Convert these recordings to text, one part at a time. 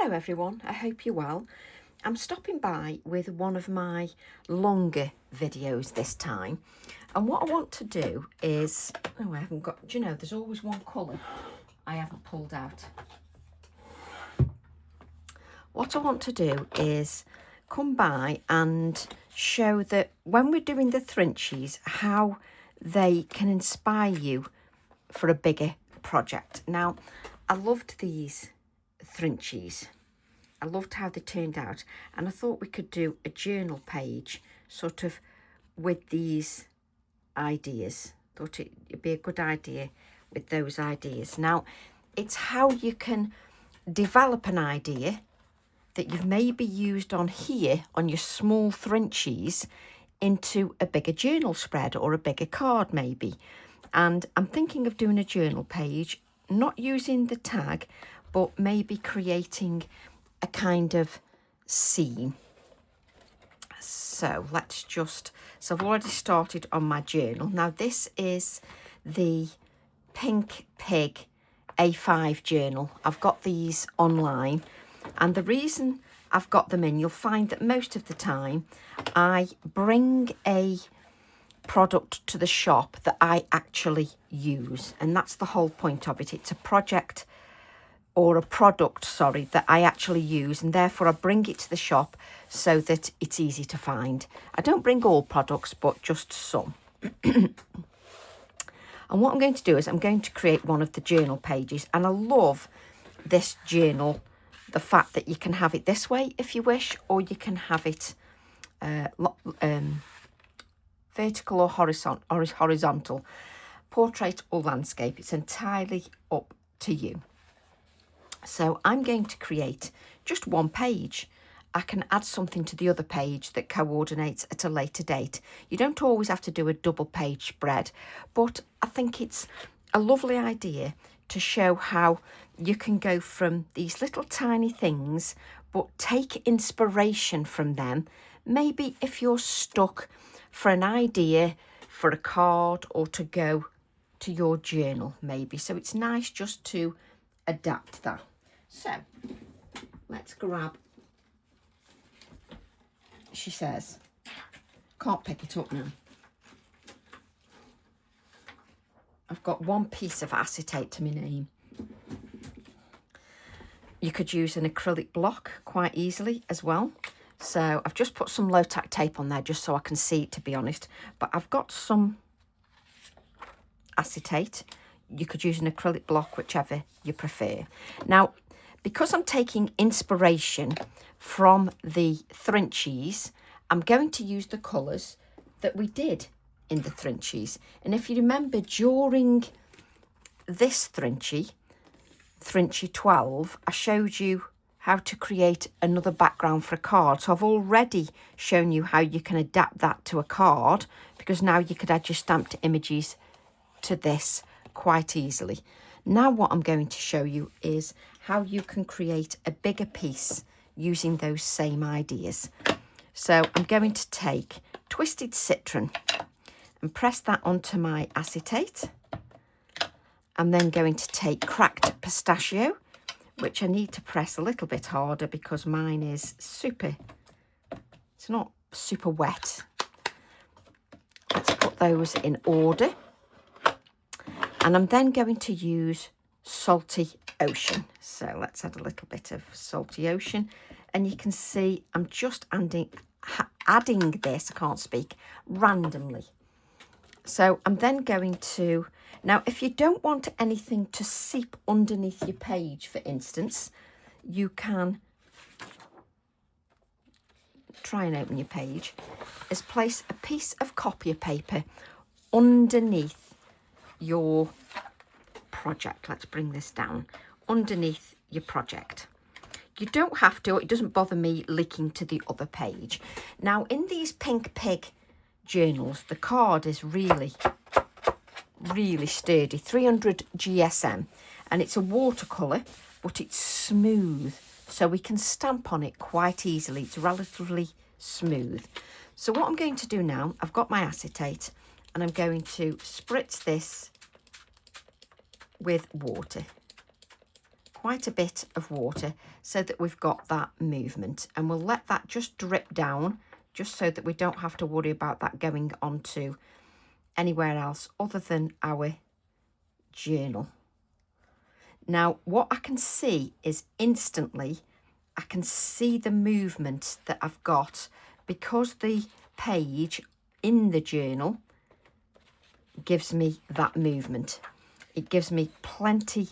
Hello everyone, I hope you're well. I'm stopping by with one of my longer videos this time, and what I want to do is, I haven't got, do you know, there's always one colour I haven't pulled out. What I want to do is come by and show that when we're doing the Thrinchies, how they can inspire you for a bigger project. Now, I loved these Thrinchies. I loved how they turned out, and I thought we could do a journal page sort of with these ideas. Thought it'd be a good idea with those ideas. Now, it's how you can develop an idea that you've maybe used on here on your small Thrinchies into a bigger journal spread or a bigger card maybe. And I'm thinking of doing a journal page, not using the tag, but maybe creating a kind of scene. So let's just, so I've already started on my journal. Now this is the Pink Pig A5 journal. I've got these online, and the reason I've got them in, you'll find that most of the time I bring a product to the shop that I actually use, and that's the whole point of it. It's a project or a product, sorry, that I actually use, and therefore I bring it to the shop so that it's easy to find. I don't bring all products, but just some. And what I'm going to do is I'm going to create one of the journal pages, and I love this journal, the fact that you can have it this way if you wish, or you can have it vertical or horizontal, portrait or landscape. It's entirely up to you. So I'm going to create just one page. I can add something to the other page that coordinates at a later date. You don't always have to do a double page spread, but I think it's a lovely idea to show how you can go from these little tiny things, but take inspiration from them. Maybe if you're stuck for an idea for a card or to go to your journal maybe. So it's nice just to adapt that. So let's grab, she says, can't pick it up now. I've got one piece of acetate to my name. You could use an acrylic block quite easily as well. So I've just put some low-tack tape on there just so I can see it, to be honest. But I've got some acetate. You could use an acrylic block, whichever you prefer. Now, because I'm taking inspiration from the Thrinchies, I'm going to use the colours that we did in the Thrinchies. And if you remember, during this Thrinchie 12, I showed you how to create another background for a card. So I've already shown you how you can adapt that to a card, because now you could add your stamped images to this quite easily. Now what I'm going to show you is how you can create a bigger piece using those same ideas. So I'm going to take Twisted Citron and press that onto my acetate. I'm then going to take Cracked Pistachio, which I need to press a little bit harder because mine is it's not super wet. Let's put those in order. And I'm then going to use Salty Ocean. So let's add a little bit of Salty Ocean. And you can see I'm just adding this, I can't speak, randomly. So I'm then going to, now if you don't want anything to seep underneath your page, for instance, you can try and open your page, is place a piece of copier paper underneath your project. Let's bring this down underneath your project. You don't have to, it doesn't bother me leaking to the other page. Now in these Pink Pig journals, the card is really sturdy, 300 GSM, and it's a watercolour, but it's smooth, so we can stamp on it quite easily. It's relatively smooth. So what I'm going to do now, I've got my acetate, and I'm going to spritz this with water quite a bit of water so that we've got that movement, and we'll let that just drip down just so that we don't have to worry about that going onto anywhere else other than our journal. Now what I can see is instantly I can see the movement that I've got, because the page in the journal gives me that movement. It gives me plenty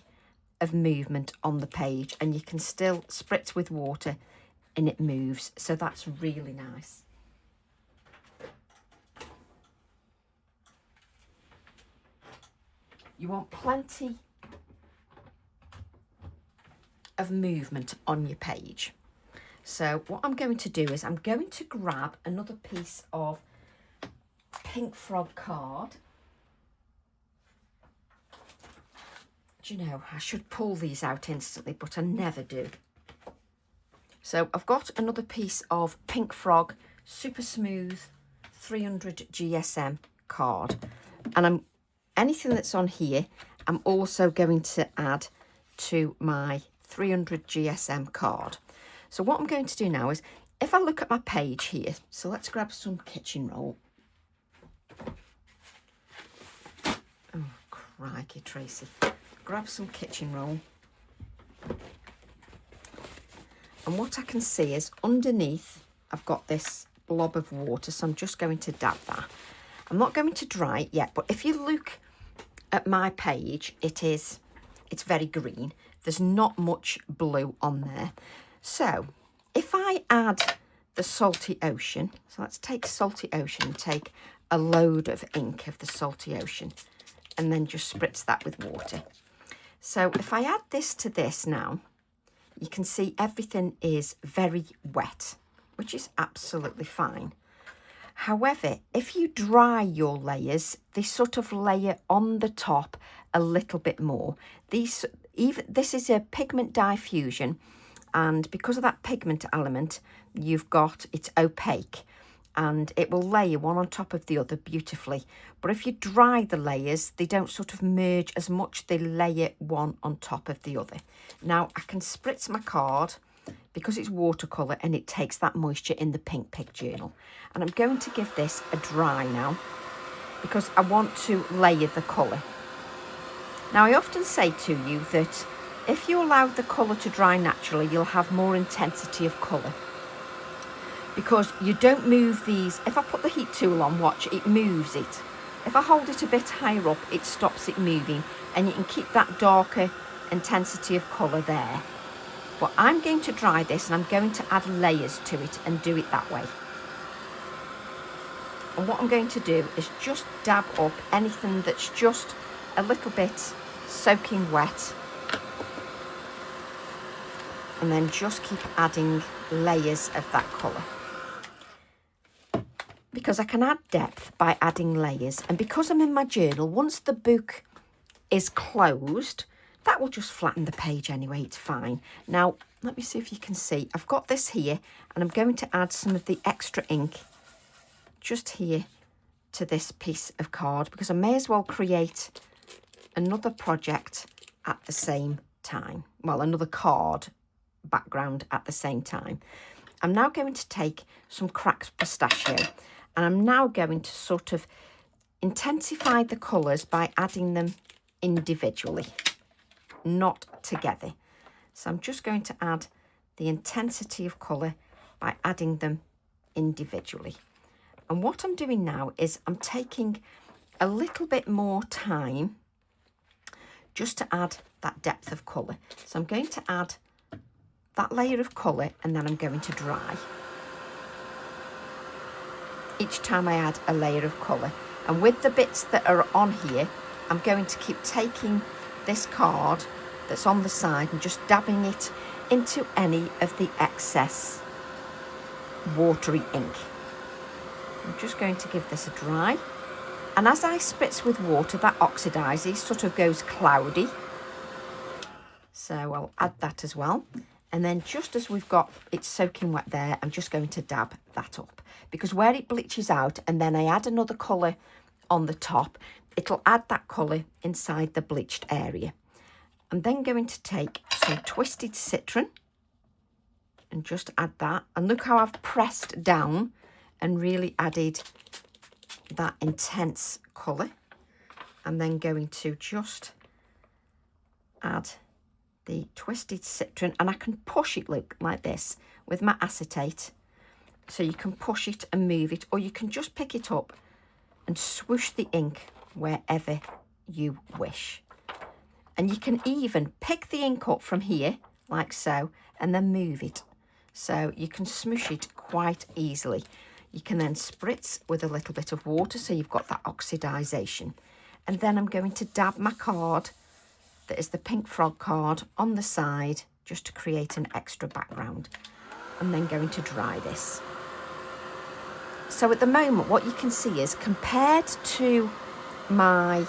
of movement on the page, and you can still spritz with water and it moves, so that's really nice. You want plenty of movement on your page. So what I'm going to do is I'm going to grab another piece of Pink Frog card. Do you know, I should pull these out instantly, but I never do. So I've got another piece of Pink Frog Super Smooth 300 GSM card, and anything that's on here I'm also going to add to my 300 GSM card. So what I'm going to do now is, if I look at my page here, so let's grab some kitchen roll. Oh crikey, Tracy. Grab some kitchen roll, and what I can see is underneath I've got this blob of water, so I'm just going to dab that. I'm not going to dry it yet, but if you look at my page, it's very green. There's not much blue on there. So if I add the Salty Ocean, so let's take Salty Ocean and take a load of ink of the Salty Ocean and then just spritz that with water. So if I add this to this now, you can see everything is very wet, which is absolutely fine. However, if you dry your layers, they sort of layer on the top a little bit more. This is a pigment diffusion, and because of that pigment element, it's opaque, and it will layer one on top of the other beautifully. But if you dry the layers, they don't sort of merge as much, they layer one on top of the other. Now I can spritz my card because it's watercolour and it takes that moisture in the Pink Pig journal. And I'm going to give this a dry now because I want to layer the colour. Now I often say to you that if you allow the colour to dry naturally, you'll have more intensity of colour, because you don't move these. If I put the heat tool on, watch, it moves it. If I hold it a bit higher up, it stops it moving, and you can keep that darker intensity of colour there. But I'm going to dry this and I'm going to add layers to it and do it that way. And what I'm going to do is just dab up anything that's just a little bit soaking wet, and then just keep adding layers of that colour. Because I can add depth by adding layers, and because I'm in my journal, once the book is closed, that will just flatten the page anyway, it's fine. Now, let me see if you can see. I've got this here, and I'm going to add some of the extra ink just here to this piece of card, because I may as well create another project at the same time. Well, another card background at the same time. I'm now going to take some cracked pistachio, and I'm now going to sort of intensify the colours by adding them individually, not together. So I'm just going to add the intensity of colour by adding them individually. And what I'm doing now is I'm taking a little bit more time just to add that depth of colour. So I'm going to add that layer of colour, and then I'm going to dry. Each time I add a layer of colour. And with the bits that are on here, I'm going to keep taking this card that's on the side and just dabbing it into any of the excess watery ink. I'm just going to give this a dry. And as I spritz with water, that oxidises, sort of goes cloudy. So I'll add that as well. And then just as we've got it soaking wet there, I'm just going to dab that up. Because where it bleaches out and then I add another colour on the top, it'll add that colour inside the bleached area. I'm then going to take some twisted citron and just add that. And look how I've pressed down and really added that intense colour. I'm then going to just add the twisted citron, and I can push it, look, like this with my acetate. So you can push it and move it, or you can just pick it up and swoosh the ink wherever you wish. And you can even pick the ink up from here, like so, and then move it. So you can smoosh it quite easily. You can then spritz with a little bit of water, so you've got that oxidisation. And then I'm going to dab my card, that is the pink frog card, on the side, just to create an extra background. I'm then going to dry this. So at the moment, what you can see is, compared to my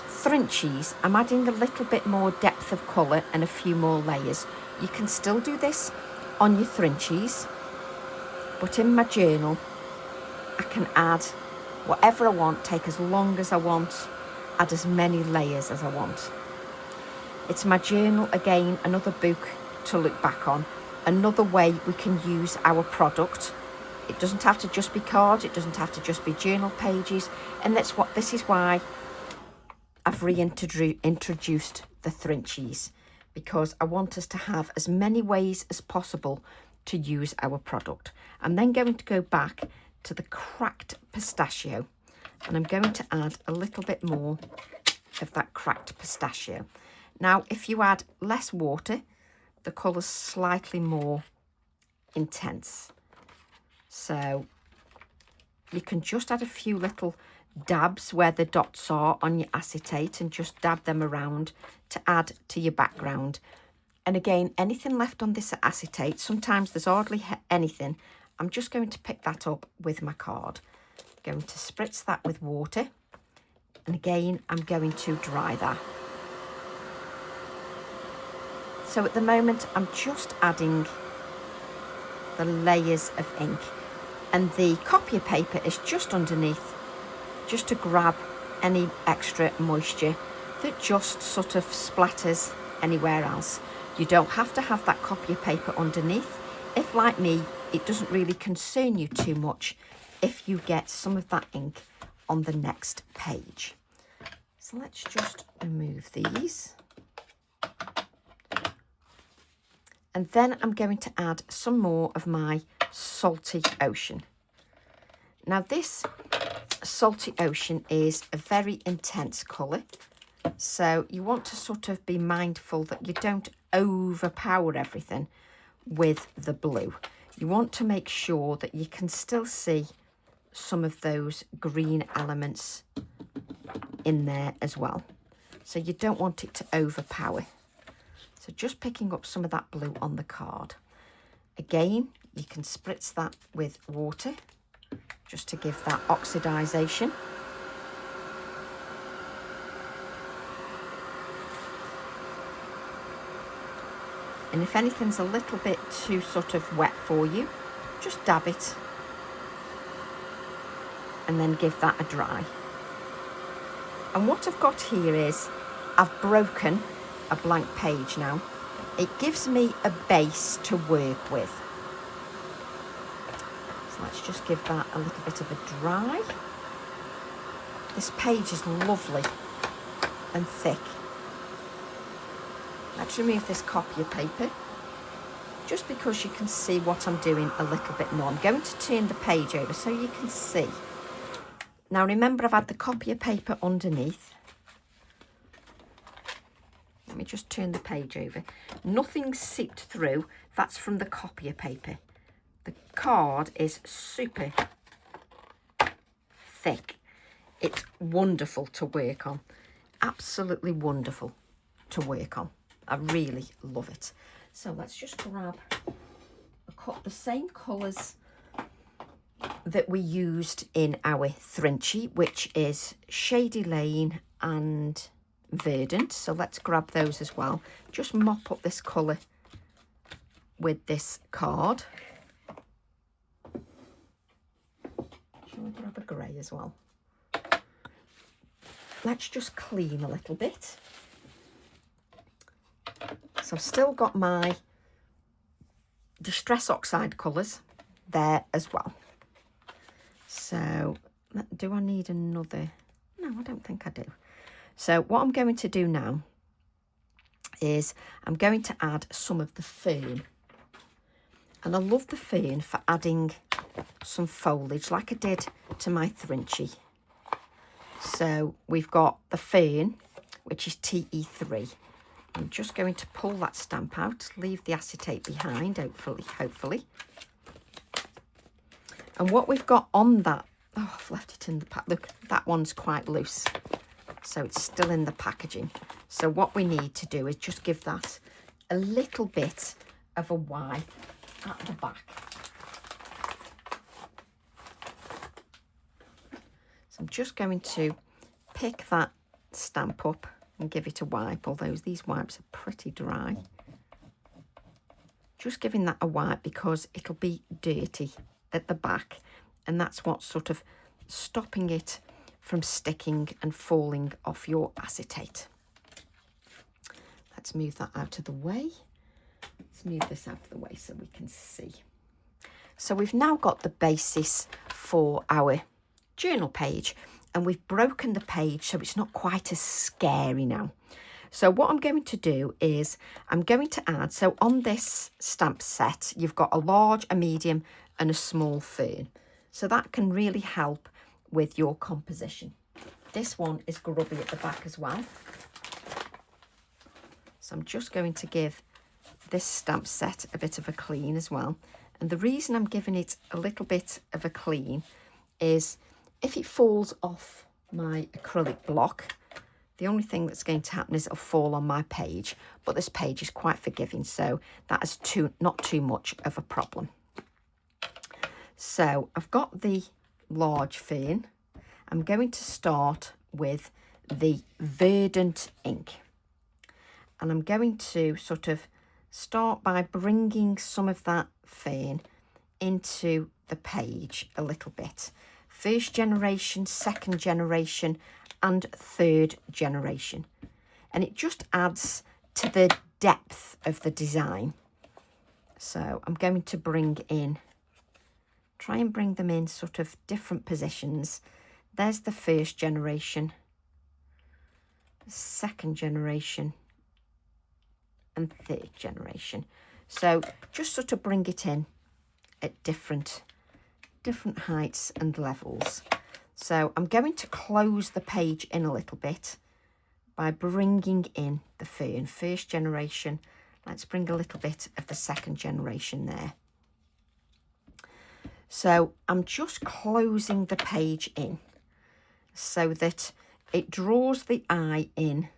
Frenchies, I'm adding a little bit more depth of colour and a few more layers. You can still do this on your Frenchies, but in my journal, I can add whatever I want, take as long as I want, add as many layers as I want. It's my journal, again, another book to look back on, another way we can use our product. It doesn't have to just be cards, it doesn't have to just be journal pages, and this is why I've reintroduced the Frenchies, because I want us to have as many ways as possible to use our product. I'm then going to go back to the cracked pistachio, and I'm going to add a little bit more of that cracked pistachio. Now, if you add less water, the colour's slightly more intense. So you can just add a few little dabs where the dots are on your acetate and just dab them around to add to your background. And again, anything left on this acetate, sometimes there's hardly anything, I'm just going to pick that up with my card. I'm going to spritz that with water, and again I'm going to dry that. So at the moment I'm just adding the layers of ink, and the copier paper is just underneath, just to grab any extra moisture that just sort of splatters anywhere else. You don't have to have that copier paper underneath. If, like me, it doesn't really concern you too much if you get some of that ink on the next page. So let's just remove these. And then I'm going to add some more of my Salty Ocean. Now this Salty Ocean is a very intense colour, so you want to sort of be mindful that you don't overpower everything with the blue. You want to make sure that you can still see some of those green elements in there as well. So you don't want it to overpower. So just picking up some of that blue on the card. Again, you can spritz that with water just to give that oxidisation. And if anything's a little bit too sort of wet for you, just dab it and then give that a dry. And what I've got here is, I've broken a blank page now. It gives me a base to work with. So let's just give that a little bit of a dry. This page is lovely and thick. Let's remove this copier paper, just because you can see what I'm doing a little bit more. I'm going to turn the page over so you can see. Now remember, I've had the copier paper underneath. Let me just turn the page over. Nothing seeped through. That's from the copier paper. The card is super thick. It's wonderful to work on. Absolutely wonderful to work on. I really love it. So let's just grab the same colours that we used in our Frenchie, which is Shady Lane and Verdant. So let's grab those as well. Just mop up this colour with this card. Shall I grab a grey as well? Let's just clean a little bit. So I've still got my Distress Oxide colours there as well. So do I need another? No, I don't think I do. So what I'm going to do now is I'm going to add some of the fern. And I love the fern for adding some foliage like I did to my Thrinchy. So we've got the fern, which is TE3. I'm just going to pull that stamp out, leave the acetate behind, hopefully. And what we've got on that, oh, I've left it in the pack. Look, that one's quite loose. So it's still in the packaging. So what we need to do is just give that a little bit of a wipe at the back. So I'm just going to pick that stamp up and give it a wipe, although these wipes are pretty dry. Just giving that a wipe because it'll be dirty at the back, and that's what's sort of stopping it from sticking and falling off your acetate. Let's move that out of the way. Let's move this out of the way so we can see. So we've now got the basis for our journal page, and we've broken the page so it's not quite as scary now. So what I'm going to do is I'm going to add, so on this stamp set you've got a large, a medium and a small fern, so that can really help with your composition. This one is grubby at the back as well, so I'm just going to give this stamp set a bit of a clean as well. And the reason I'm giving it a little bit of a clean is if it falls off my acrylic block, the only thing that's going to happen is it'll fall on my page, but this page is quite forgiving, so that is not too much of a problem. So I've got the large fern. I'm going to start with the verdant ink, and I'm going to sort of start by bringing some of that fern into the page a little bit. First generation, second generation and third generation, and it just adds to the depth of the design. So I'm going to try and bring them in sort of different positions. There's the first generation, second generation and third generation. So just sort of bring it in at different heights and levels. So I'm going to close the page in a little bit by bringing in the fern, first generation. Let's bring a little bit of the second generation there. So I'm just closing the page in so that it draws the eye in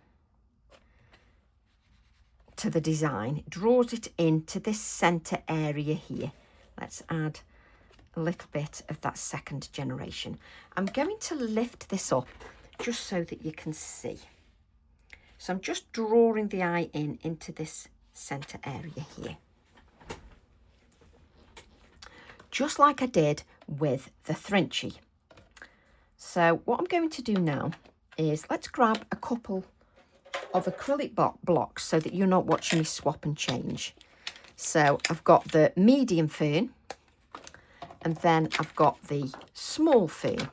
to the design, it draws it into this centre area here. Let's add a little bit of that second generation. I'm going to lift this up just so that you can see. So I'm just drawing the eye into this centre area here, just like I did with the Thrinchy. So what I'm going to do now is let's grab a couple of acrylic blocks so that you're not watching me swap and change. So I've got the medium fern, and then I've got the small fern.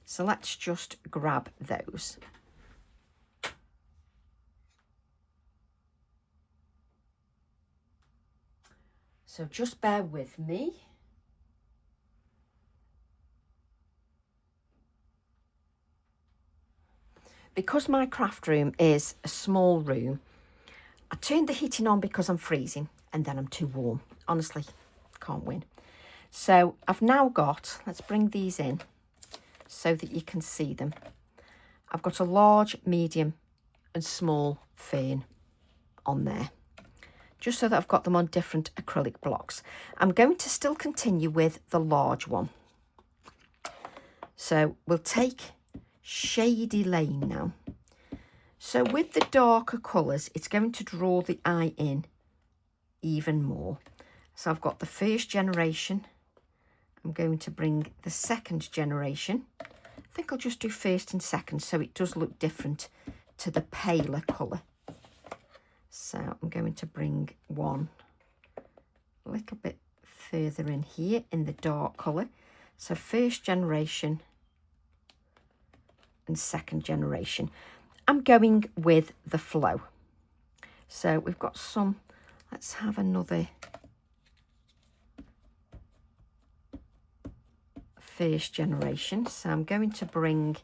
So let's just grab those. So just bear with me. Because my craft room is a small room, I turned the heating on because I'm freezing, and then I'm too warm. Honestly, can't win. So I've now got, let's bring these in so that you can see them. I've got a large, medium and small fern on there, just so that I've got them on different acrylic blocks. I'm going to still continue with the large one. So we'll take Shady Lane now. So with the darker colours, it's going to draw the eye in even more. So I've got the first generation. I'm going to bring the second generation. I think I'll just do first and second so it does look different to the paler colour. So I'm going to bring one a little bit further in here in the dark colour. So first generation and second generation. I'm going with the flow. So we've got some, let's have another first generation. So I'm going to bring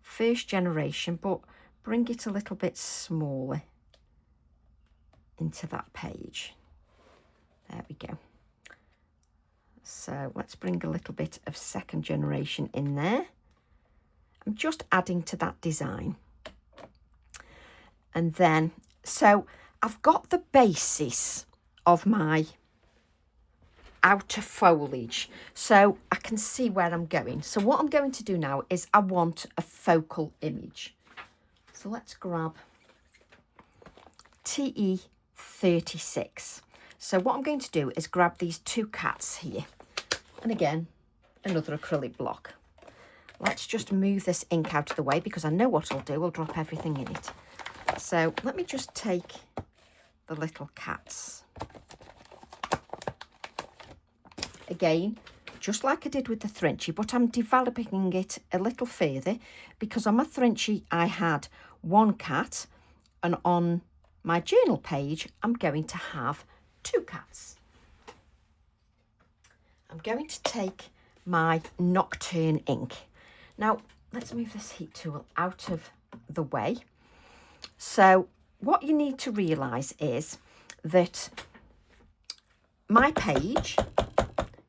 first generation, but bring it a little bit smaller into that page. There we go. So let's bring a little bit of second generation in there. I'm just adding to that design. And then, so I've got the basis of my outer foliage, so I can see where I'm going. So what I'm going to do now is I want a focal image. So let's grab TE36. So what I'm going to do is grab these two cats here. And again, another acrylic block. Let's just move this ink out of the way because I know what I'll do. I'll drop everything in it. So let me just take the little cats. Again, just like I did with the Thrinchy, but I'm developing it a little further because on my Thrinchy I had one cat, and on my journal page I'm going to have two cats. I'm going to take my Nocturne ink. Now let's move this heat tool out of the way. So what you need to realise is that my page,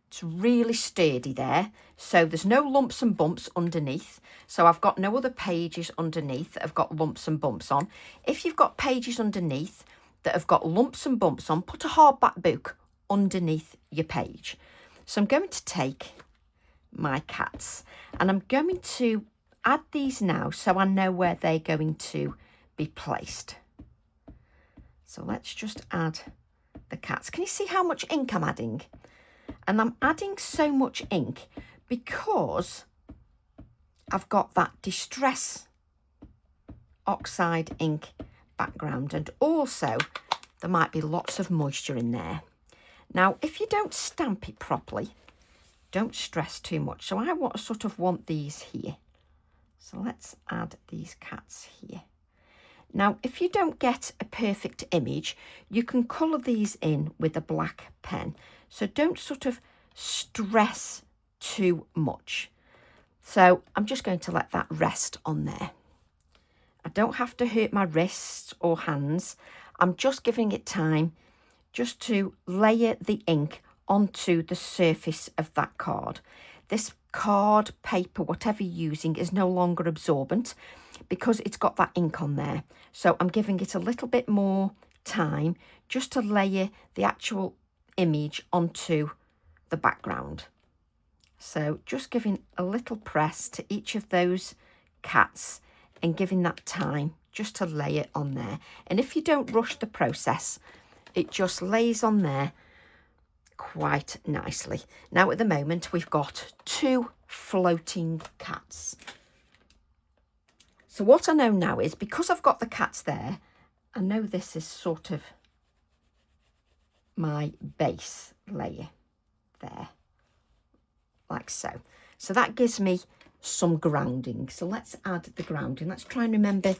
it's really sturdy there, so there's no lumps and bumps underneath. So I've got no other pages underneath that have got lumps and bumps on. If you've got pages underneath that have got lumps and bumps on, put a hardback book underneath your page. So I'm going to take my cats and I'm going to add these now so I know where they're going to be placed. So let's just add the cats. Can you see how much ink I'm adding? And I'm adding so much ink because I've got that Distress Oxide ink background, and also there might be lots of moisture in there. Now, if you don't stamp it properly, don't stress too much. So I want these here. So let's add these cats here. Now, if you don't get a perfect image, you can colour these in with a black pen. So don't sort of stress too much. So I'm just going to let that rest on there. I don't have to hurt my wrists or hands. I'm just giving it time just to layer the ink onto the surface of that card. This card, paper, whatever you're using is no longer absorbent because it's got that ink on there. So I'm giving it a little bit more time just to layer the actual image onto the background. So just giving a little press to each of those cats and giving that time just to lay it on there. And if you don't rush the process, it just lays on there quite nicely. Now at the moment we've got two floating cats. So what I know now is, because I've got the cats there, I know this is sort of my base layer there, like so. So that gives me some grounding. So let's add the grounding. Let's try and remember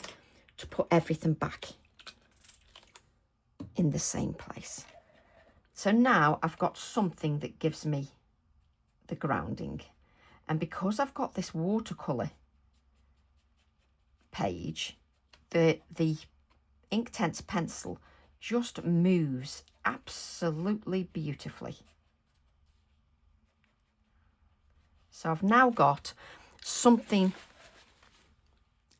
to put everything back in the same place. So now I've got something that gives me the grounding. And because I've got this watercolour page, the Inktense pencil just moves absolutely beautifully. So I've now got something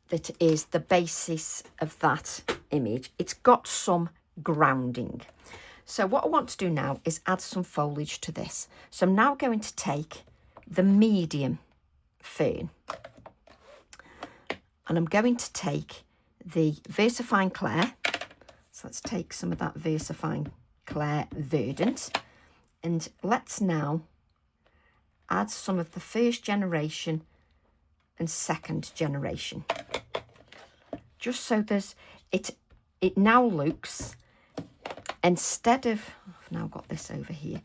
that is the basis of that image. It's got some grounding. So what I want to do now is add some foliage to this. So I'm now going to take the medium fern and I'm going to take the Versafine Clair. So let's take some of that Versafine Clair Verdant, and let's now add some of the first generation and second generation, just so there's it it now looks, instead of, I've now got this over here,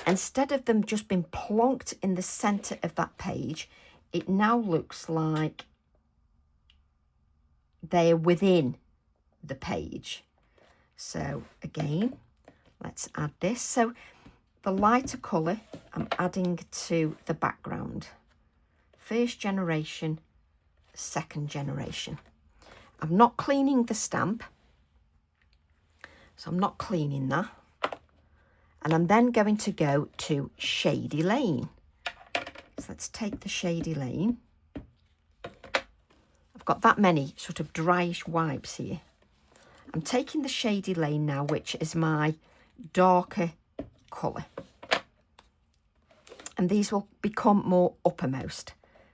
instead of them just being plonked in the centre of that page, it now looks like they're within the page. So again, let's add this. So the lighter colour I'm adding to the background. First generation, second generation. I'm not cleaning the stamp, so I'm not cleaning that. And I'm then going to go to Shady Lane. So let's take the Shady Lane. I've got that many sort of dryish wipes here. I'm taking the Shady Lane now, which is my darker colour. And these will become more uppermost.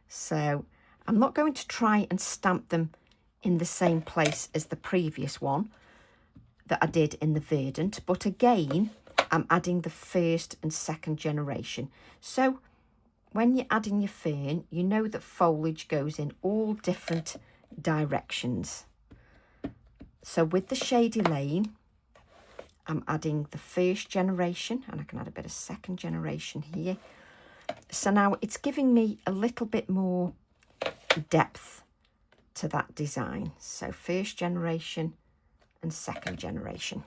So I'm not going to try and stamp them in the same place as the previous one that I did in the Verdant. But again, I'm adding the first and second generation. So when you're adding your fern, you know that foliage goes in all different directions. So with the Shady Lane, I'm adding the first generation, and I can add a bit of second generation here. So now it's giving me a little bit more depth to that design. So first generation and second generation.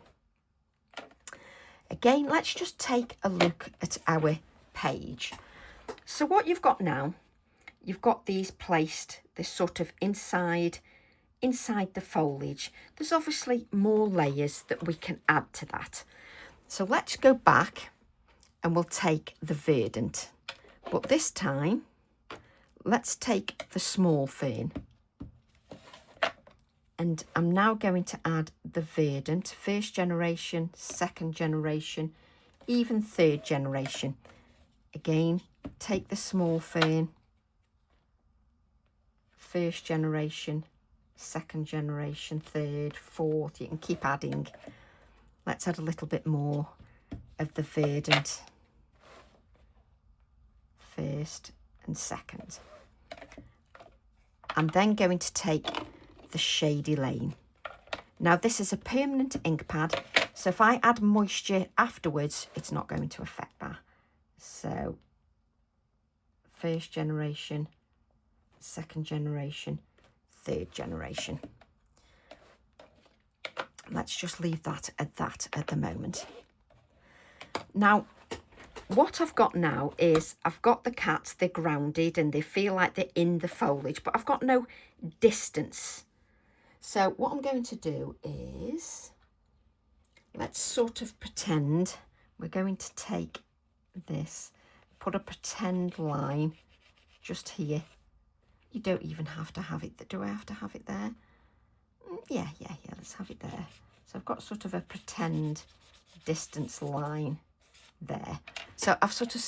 Again, let's just take a look at our page. So what you've got now, you've got these placed, this sort of inside the foliage. There's obviously more layers that we can add to that. So let's go back and we'll take the Verdant. But this time, let's take the small fern. And I'm now going to add the Verdant, first generation, second generation, even third generation. Again, take the small fern, first generation, second generation, third, fourth. You can keep adding. Let's add a little bit more of the Verdant, first and second. I'm then going to take the Shady Lane. Now this is a permanent ink pad, so if I add moisture afterwards, it's not going to affect that. So first generation, second generation, third generation. Let's just leave that at the moment. Now what I've got now is I've got the cats, they're grounded and they feel like they're in the foliage, but I've got no distance. So what I'm going to do is, let's sort of pretend we're going to take this, put a pretend line just here. You don't even have to have it. Do I have to have it there? Yeah, let's have it there. So I've got sort of a pretend distance line there. So I've sort of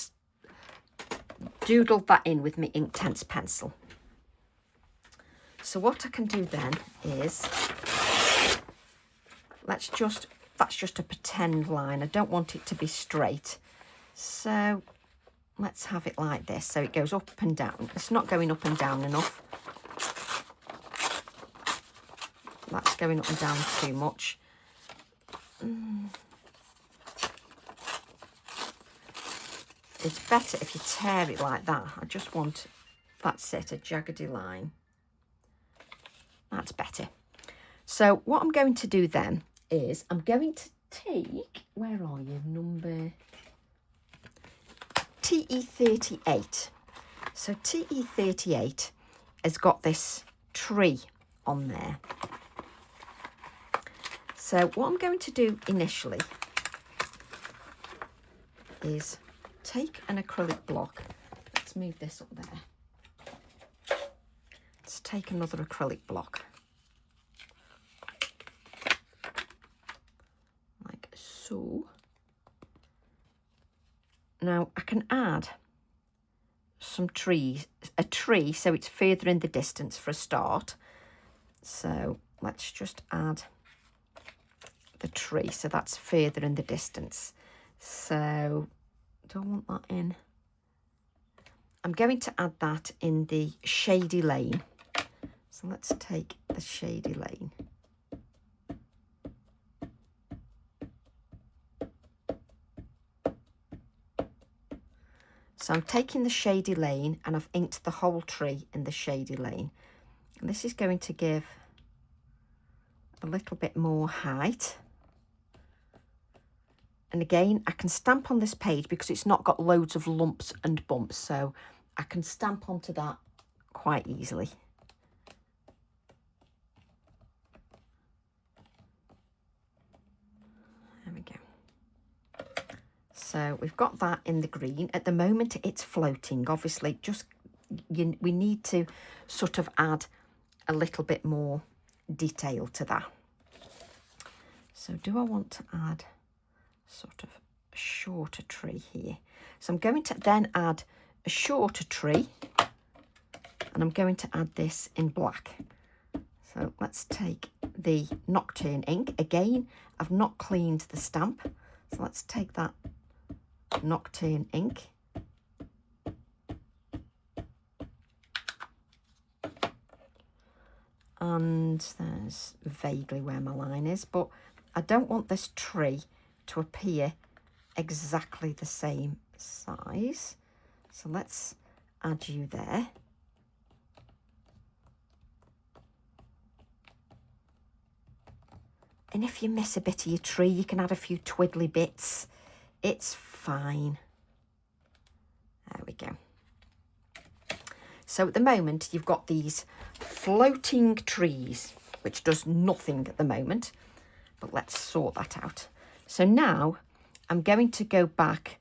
doodled that in with my Inktense pencil. So what I can do then is, that's just a pretend line. I don't want it to be straight. So let's have it like this. So it goes up and down. It's not going up and down enough. That's going up and down too much. It's better if you tear it like that. I just want, that's it, a jaggedy line. That's better. So what I'm going to do then is I'm going to take, where are you, number TE38. So TE38 has got this tree on there. So what I'm going to do initially is take an acrylic block. Let's move this up there. Let's take another acrylic block. Like so. Now I can add some trees, a tree, so it's further in the distance for a start. So let's just add the tree, so that's further in the distance. So don't want that in. I'm going to add that in the Shady Lane. So let's take the Shady Lane. So I'm taking the Shady Lane and I've inked the whole tree in the Shady Lane. And this is going to give a little bit more height. And again, I can stamp on this page because it's not got loads of lumps and bumps. So I can stamp onto that quite easily. There we go. So we've got that in the green. At the moment, it's floating. Obviously, we need to sort of add a little bit more detail to that. So do I want to add sort of a shorter tree here? So I'm going to then add a shorter tree, and I'm going to add this in black. So let's take the Nocturne ink. Again, I've not cleaned the stamp. So let's take that Nocturne ink. And there's vaguely where my line is, but I don't want this tree to appear exactly the same size. So let's add you there. And if you miss a bit of your tree, you can add a few twiddly bits. It's fine. There we go. So at the moment, you've got these floating trees, which does nothing at the moment, but let's sort that out. So now I'm going to go back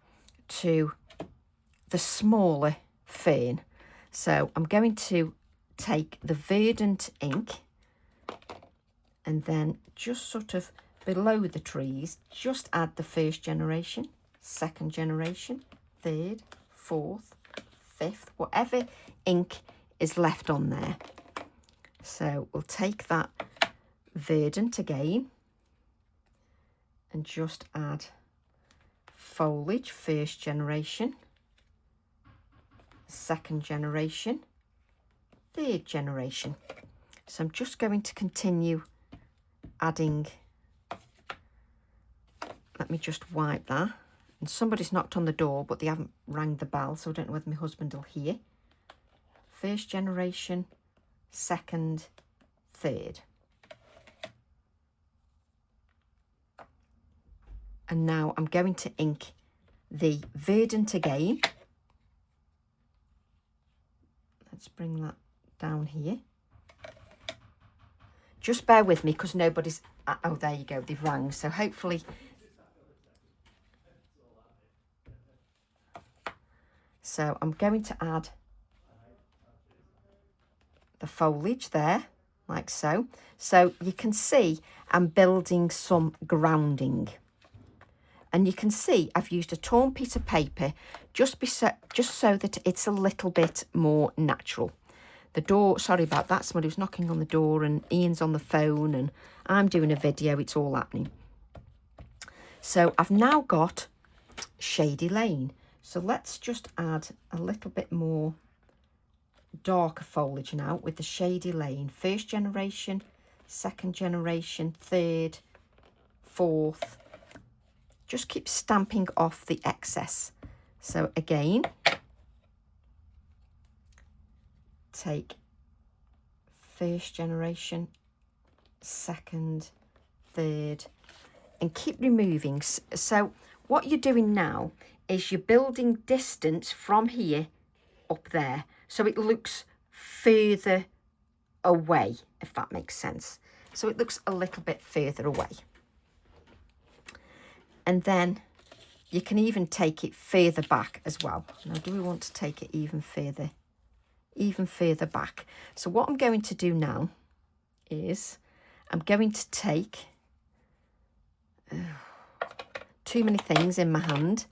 to the smaller fern. So I'm going to take the Verdant ink and then just sort of below the trees, just add the first generation, second generation, third, fourth, fifth, whatever ink is left on there. So we'll take that Verdant again and just add foliage, first generation, second generation, third generation. So I'm just going to continue adding. Let me just wipe that. And somebody's knocked on the door, but they haven't rang the bell, so I don't know whether my husband will hear. First generation, second, third. And now I'm going to ink the Verdant again. Let's bring that down here. Just bear with me because nobody's... Oh, there you go, they've rang. So hopefully... So I'm going to add the foliage there, like so. So you can see I'm building some grounding. And you can see I've used a torn piece of paper just so that it's a little bit more natural. The door, sorry about that, somebody was knocking on the door and Ian's on the phone and I'm doing a video, it's all happening. So I've now got Shady Lane. So let's just add a little bit more darker foliage now with the Shady Lane. First generation, second generation, third, fourth. Just keep stamping off the excess. So again, take first generation, second, third, and keep removing. So what you're doing now is you're building distance from here up there, so it looks further away, if that makes sense. So it looks a little bit further away. And then you can even take it further back as well. Now, do we want to take it even further back? So what I'm going to do now is I'm going to take too many things in my hand.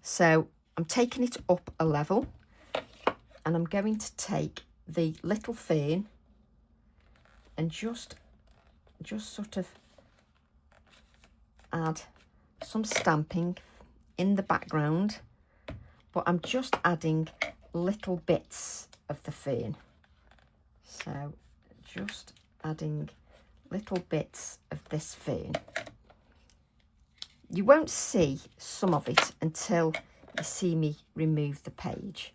So I'm taking it up a level and I'm going to take the little fern and just sort of add some stamping in the background, but I'm just adding little bits of the fern. So just adding little bits of this fern. You won't see some of it until you see me remove the page.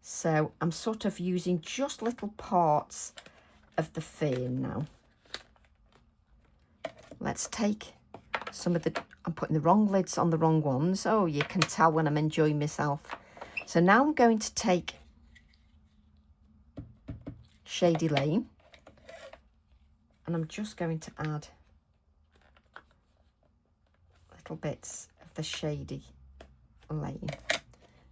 So I'm sort of using just little parts of the fern now. Let's take some of the, I'm putting the wrong lids on the wrong ones. Oh, you can tell when I'm enjoying myself. So now I'm going to take Shady Lane, and I'm just going to add little bits of the Shady Lane.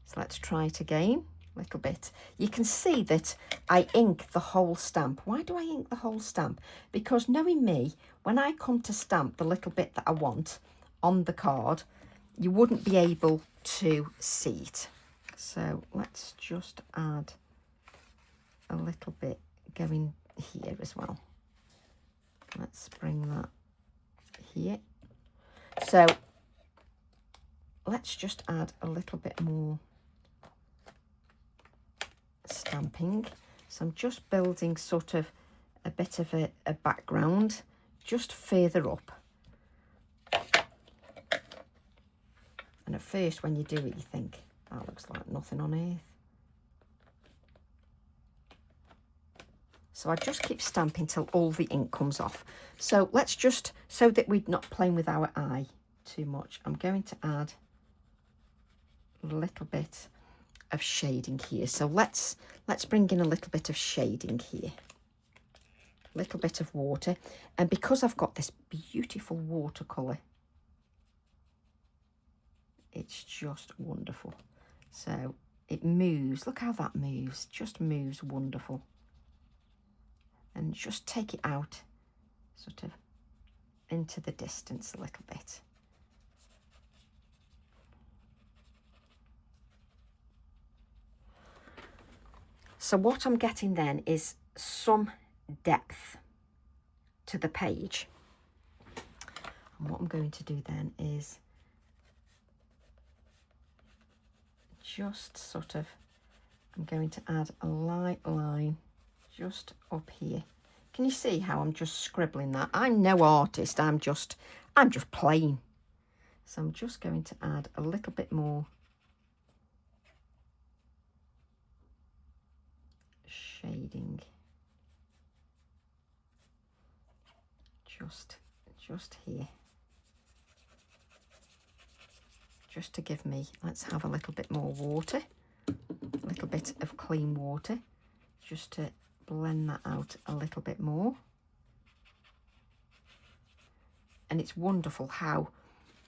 So let's try it again, a little bit. You can see that I ink the whole stamp. Why do I ink the whole stamp? Because knowing me, when I come to stamp the little bit that I want on the card, you wouldn't be able to see it. So let's just add a little bit going here as well. Let's bring that here. So let's just add a little bit more stamping. So I'm just building sort of a bit of a background just further up. And at first when you do it, you think, that looks like nothing on earth. So I just keep stamping till all the ink comes off. So let's just, so that we're not playing with our eye too much, I'm going to add a little bit of shading here. So let's bring in a little bit of shading here. A little bit of water. And because I've got this beautiful watercolour, it's just wonderful. So it moves. Look how that moves. Just moves wonderful. And just take it out sort of into the distance a little bit. So what I'm getting then is some depth to the page. And what I'm going to do then is just sort of, I'm going to add a light line just up here. Can you see how I'm just scribbling that? I'm no artist, I'm just playing. So I'm just going to add a little bit more shading. Just here. Just to give me, let's have a little bit more water. A little bit of clean water. Just to blend that out a little bit more. And it's wonderful how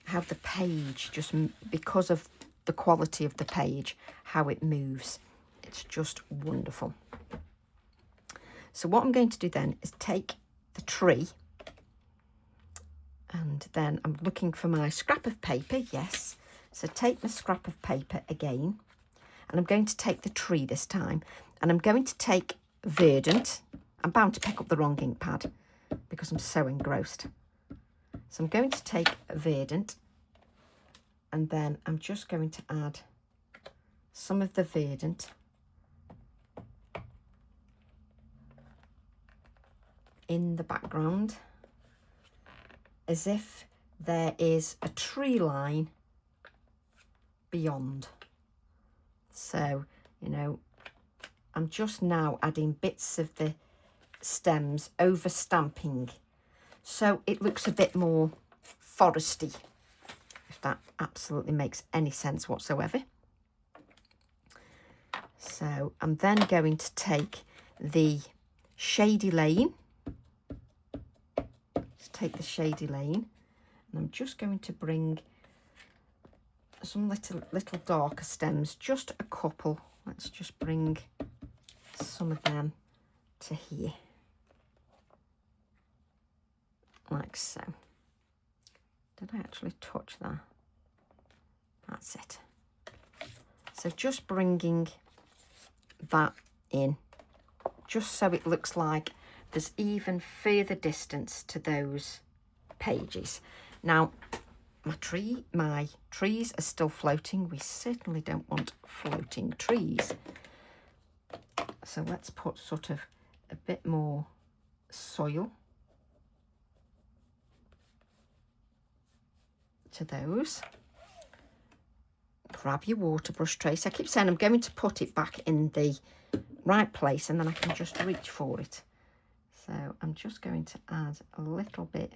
the page, just because of the quality of the page, how it moves. It's just wonderful. So what I'm going to do then is take the tree, and then I'm looking for my scrap of paper, yes. So take my scrap of paper again, and I'm going to take the tree this time, and I'm going to take Verdant. I'm bound to pick up the wrong ink pad because I'm so engrossed. So I'm going to take Verdant, and then I'm just going to add some of the Verdant in the background, as if there is a tree line beyond. So, you know, I'm just now adding bits of the stems over stamping, so it looks a bit more foresty, if that absolutely makes any sense whatsoever. So I'm then going to take the Shady Lane. Let's take the Shady Lane, and I'm just going to bring some little darker stems, just a couple. Let's just bring some of them to here, like so. Did I actually touch that? That's it. So just bringing that in, just so it looks like there's even further distance to those pages. Now, my trees are still floating. We certainly don't want floating trees. So let's put sort of a bit more soil to those. grab your water brush, Trace. I keep saying I'm going to put it back in the right place and then I can just reach for it. So I'm just going to add a little bit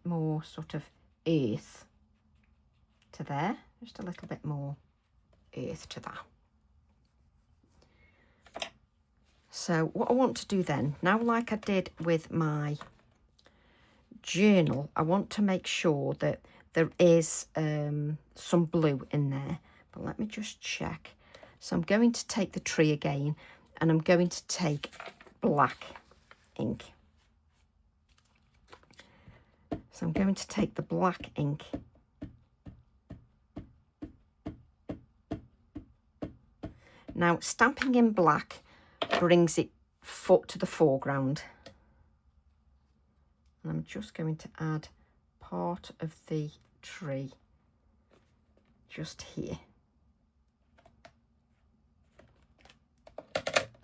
more sort of earth to there. Just a little bit more earth to that. So what I want to do then, now like I did with my journal, I want to make sure that there is some blue in there. But let me just check. So I'm going to take the tree again and I'm going to take black ink. So I'm going to take the black ink now. Stamping in black brings it to the foreground. And I'm just going to add part of the tree just here.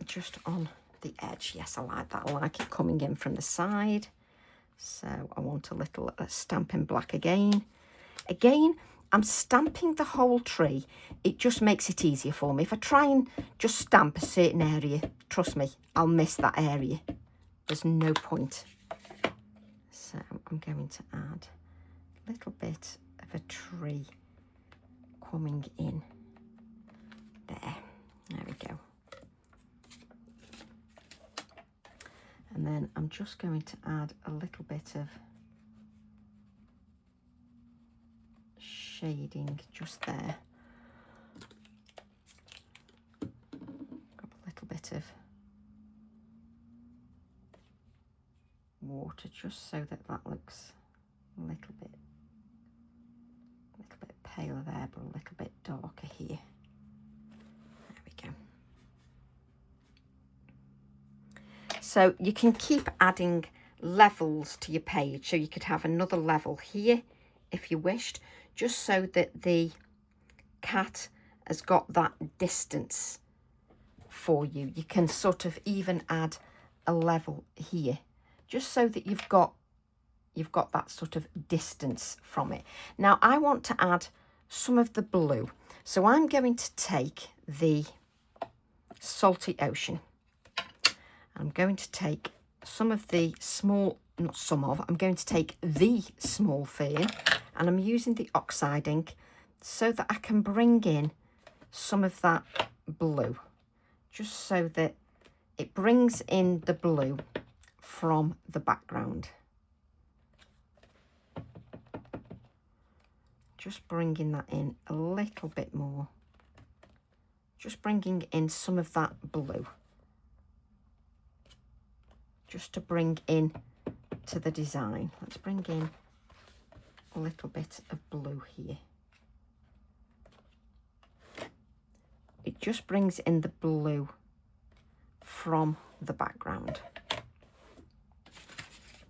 Just on the edge. Yes, I like that. I like it coming in from the side. So I want a little stamp in black again. Again, I'm stamping the whole tree. It just makes it easier for me. If I try and just stamp a certain area, trust me, I'll miss that area. There's no point. So I'm going to add a little bit of a tree coming in there. There we go. And then I'm just going to add a little bit of shading just there. Grab a little bit of water just so that that looks a little bit paler there, but a little bit darker here. There we go. So you can keep adding levels to your page. So you could have another level here if you wished, just so that the cat has got that distance for you. You can sort of even add a level here, just so that you've got that sort of distance from it. Now I want to add some of the blue. So I'm going to take the salty ocean. I'm going to take some of the I'm going to take the small fern, and I'm using the oxide ink so that I can bring in some of that blue, just so that it brings in the blue from the background. Just bringing that in a little bit more. Just bringing in some of that blue. Just to bring in to the design. Let's bring in a little bit of blue here. It just brings in the blue from the background.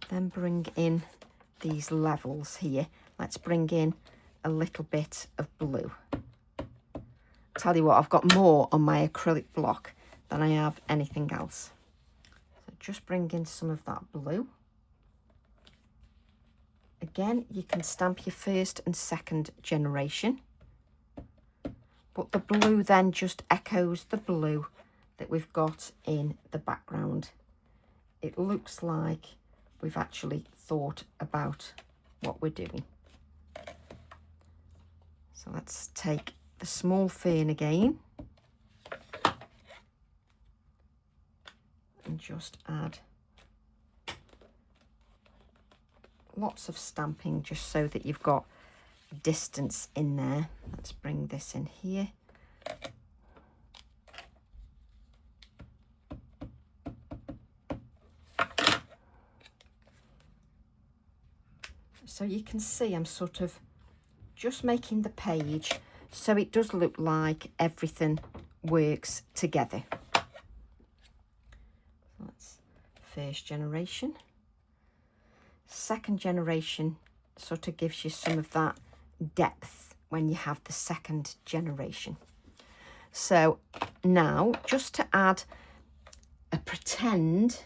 Then bring in these levels here. Let's bring in a little bit of blue. Tell you what, I've got more on my acrylic block than I have anything else. So just bring in some of that blue. Again, you can stamp your first and second generation, but the blue then just echoes the blue that we've got in the background. It looks like we've actually thought about what we're doing. So let's take the small fern again and just add lots of stamping just so that you've got distance in there. Let's bring this in here. So you can see I'm sort of just making the page so it does look like everything works together. So that's first generation. Second generation sort of gives you some of that depth when you have the second generation. So now, just to add a pretend,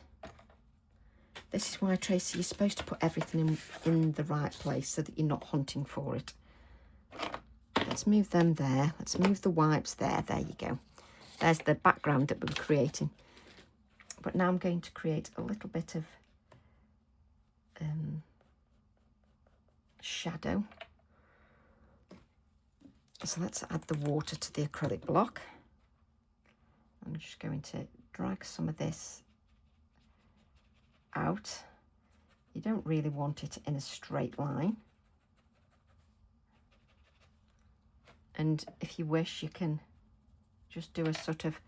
this is why, Tracy, you're supposed to put everything in the right place so that you're not hunting for it. let's move them there. Let's move the wipes there. There you go. There's the background that we're creating. But now I'm going to create a little bit of shadow. So let's add the water to the acrylic block. I'm just going to drag some of this out. You don't really want it in a straight line. And if you wish, you can just do a sort of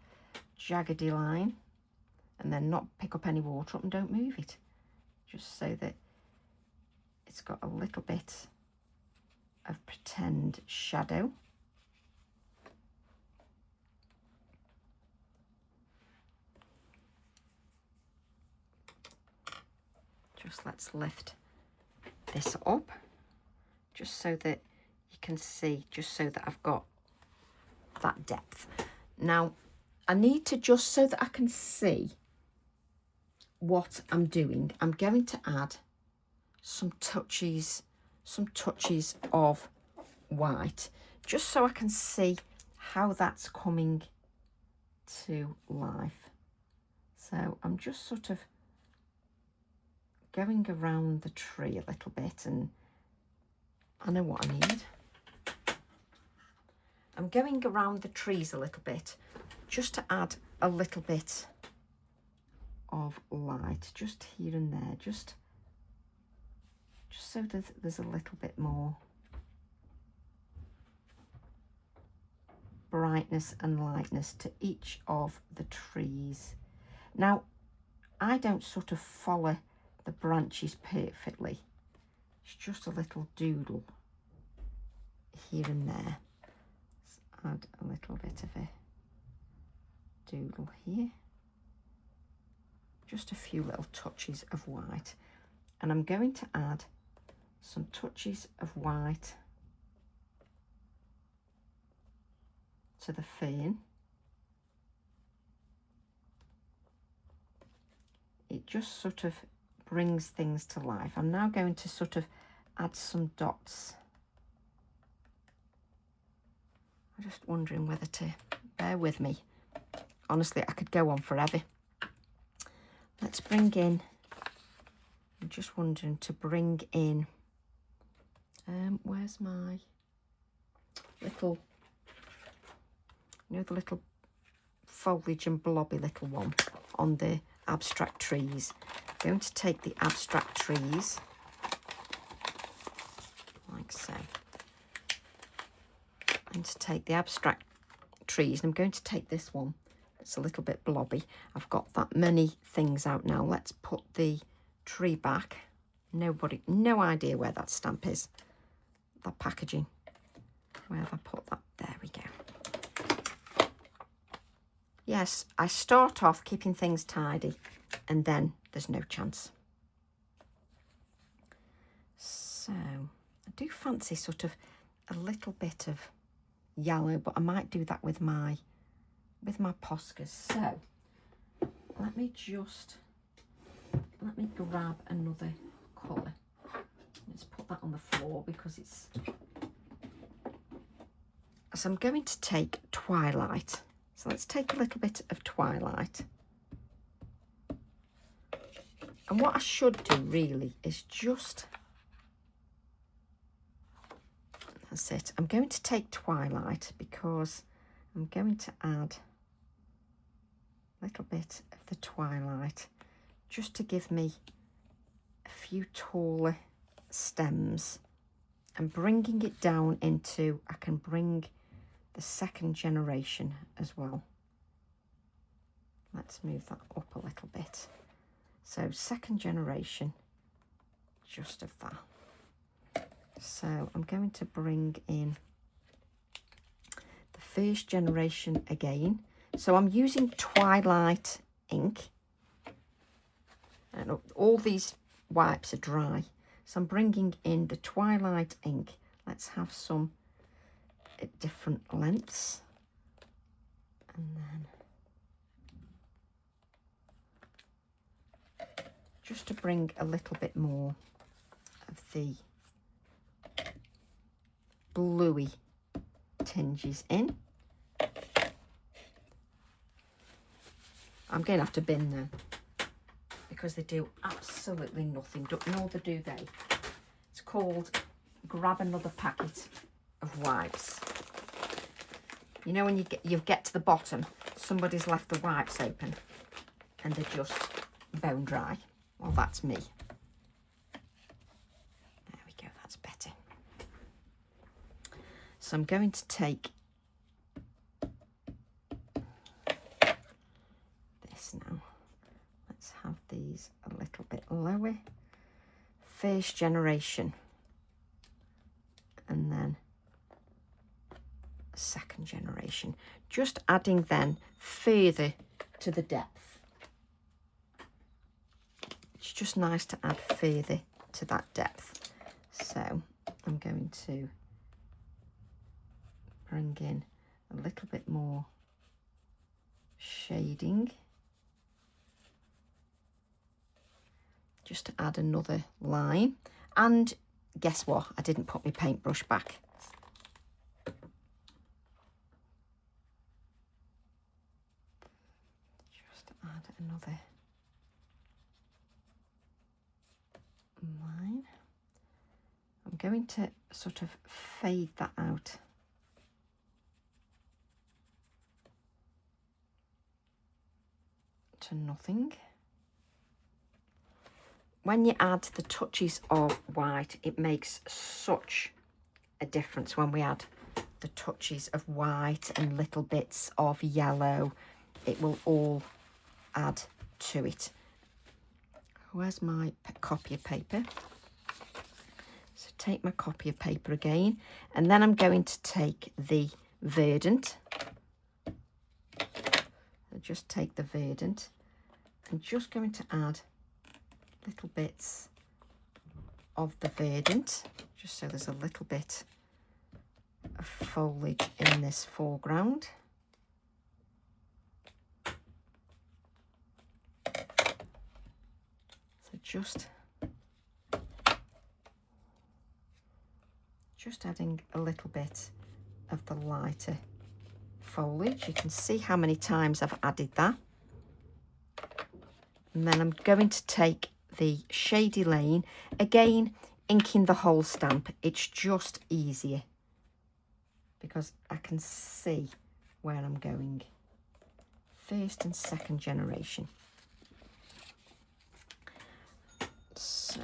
jaggedy line and then not pick up any water up and don't move it. Just so that it's got a little bit of pretend shadow. Just let's lift this up just so that you can see, just so that I've got that depth. Now I need to, just so that I can see what I'm doing, I'm going to add some touches of white, just so I can see how that's coming to life. So I'm just sort of going around the tree a little bit, and I know what I need. I'm going around the trees a little bit just to add a little bit of light, just here and there, just so that there's a little bit more brightness and lightness to each of the trees. Now, I don't sort of follow the branches perfectly. It's just a little doodle here and there. Let's add a little bit of a doodle here. Just a few little touches of white. And I'm going to add some touches of white to the fern. It just sort of brings things to life. I'm now going to sort of add some dots. I'm just wondering whether to bear with me. Honestly, I could go on forever. Let's bring in, I'm just wondering to bring in, where's my little, you know, the little foliage and blobby little one on the abstract trees. I'm going to take the abstract trees, like so. I'm going to take the abstract trees, and I'm going to take this one. It's a little bit blobby. I've got that many things out now. Let's put the tree back. No idea where that stamp is. That packaging. Where have I put that? There we go. Yes, I start off keeping things tidy and then there's no chance. So I do fancy sort of a little bit of yellow, but I might do that with my Poscas. So let me grab another colour. Let's put that on the floor because it's, so I'm going to take Twilight. So let's take a little bit of Twilight. And what I should do really is just, that's it. I'm going to take Twilight because I'm going to add a little bit of the Twilight just to give me a few taller stems, and bringing it down into, I can bring the second generation as well. Let's move that up a little bit. So second generation, just of that. So I'm going to bring in the first generation again. So I'm using Twilight ink, and all these wipes are dry. So I'm bringing in the Twilight ink. Let's have some at different lengths. And then just to bring a little bit more of the bluey hinges in. I'm going to have to bin them because they do absolutely nothing, nor do they. It's called grab another packet of wipes. You know when you get to the bottom, somebody's left the wipes open and they're just bone dry. Well, that's me. There we go, that's better. So I'm going to take this now. Let's have these a little bit lower. First generation. And then second generation. Just adding then further to the depth. It's just nice to add further to that depth. So I'm going to bring in a little bit more shading. Just to add another line. And guess what? I didn't put my paintbrush back. Just add another line. I'm going to sort of fade that out. To nothing. When you add the touches of white, it makes such a difference when we add the touches of white and little bits of yellow. It will all add to it. Where's my copy of paper? So take my copy of paper again, and then I'm going to take the Verdant. So just take the Verdant. I'm just going to add little bits of the Verdant, just so there's a little bit of foliage in this foreground. So just adding a little bit of the lighter foliage. You can see how many times I've added that. And then I'm going to take the Shady Lane, again inking the whole stamp. It's just easier because I can see where I'm going. First and second generation. So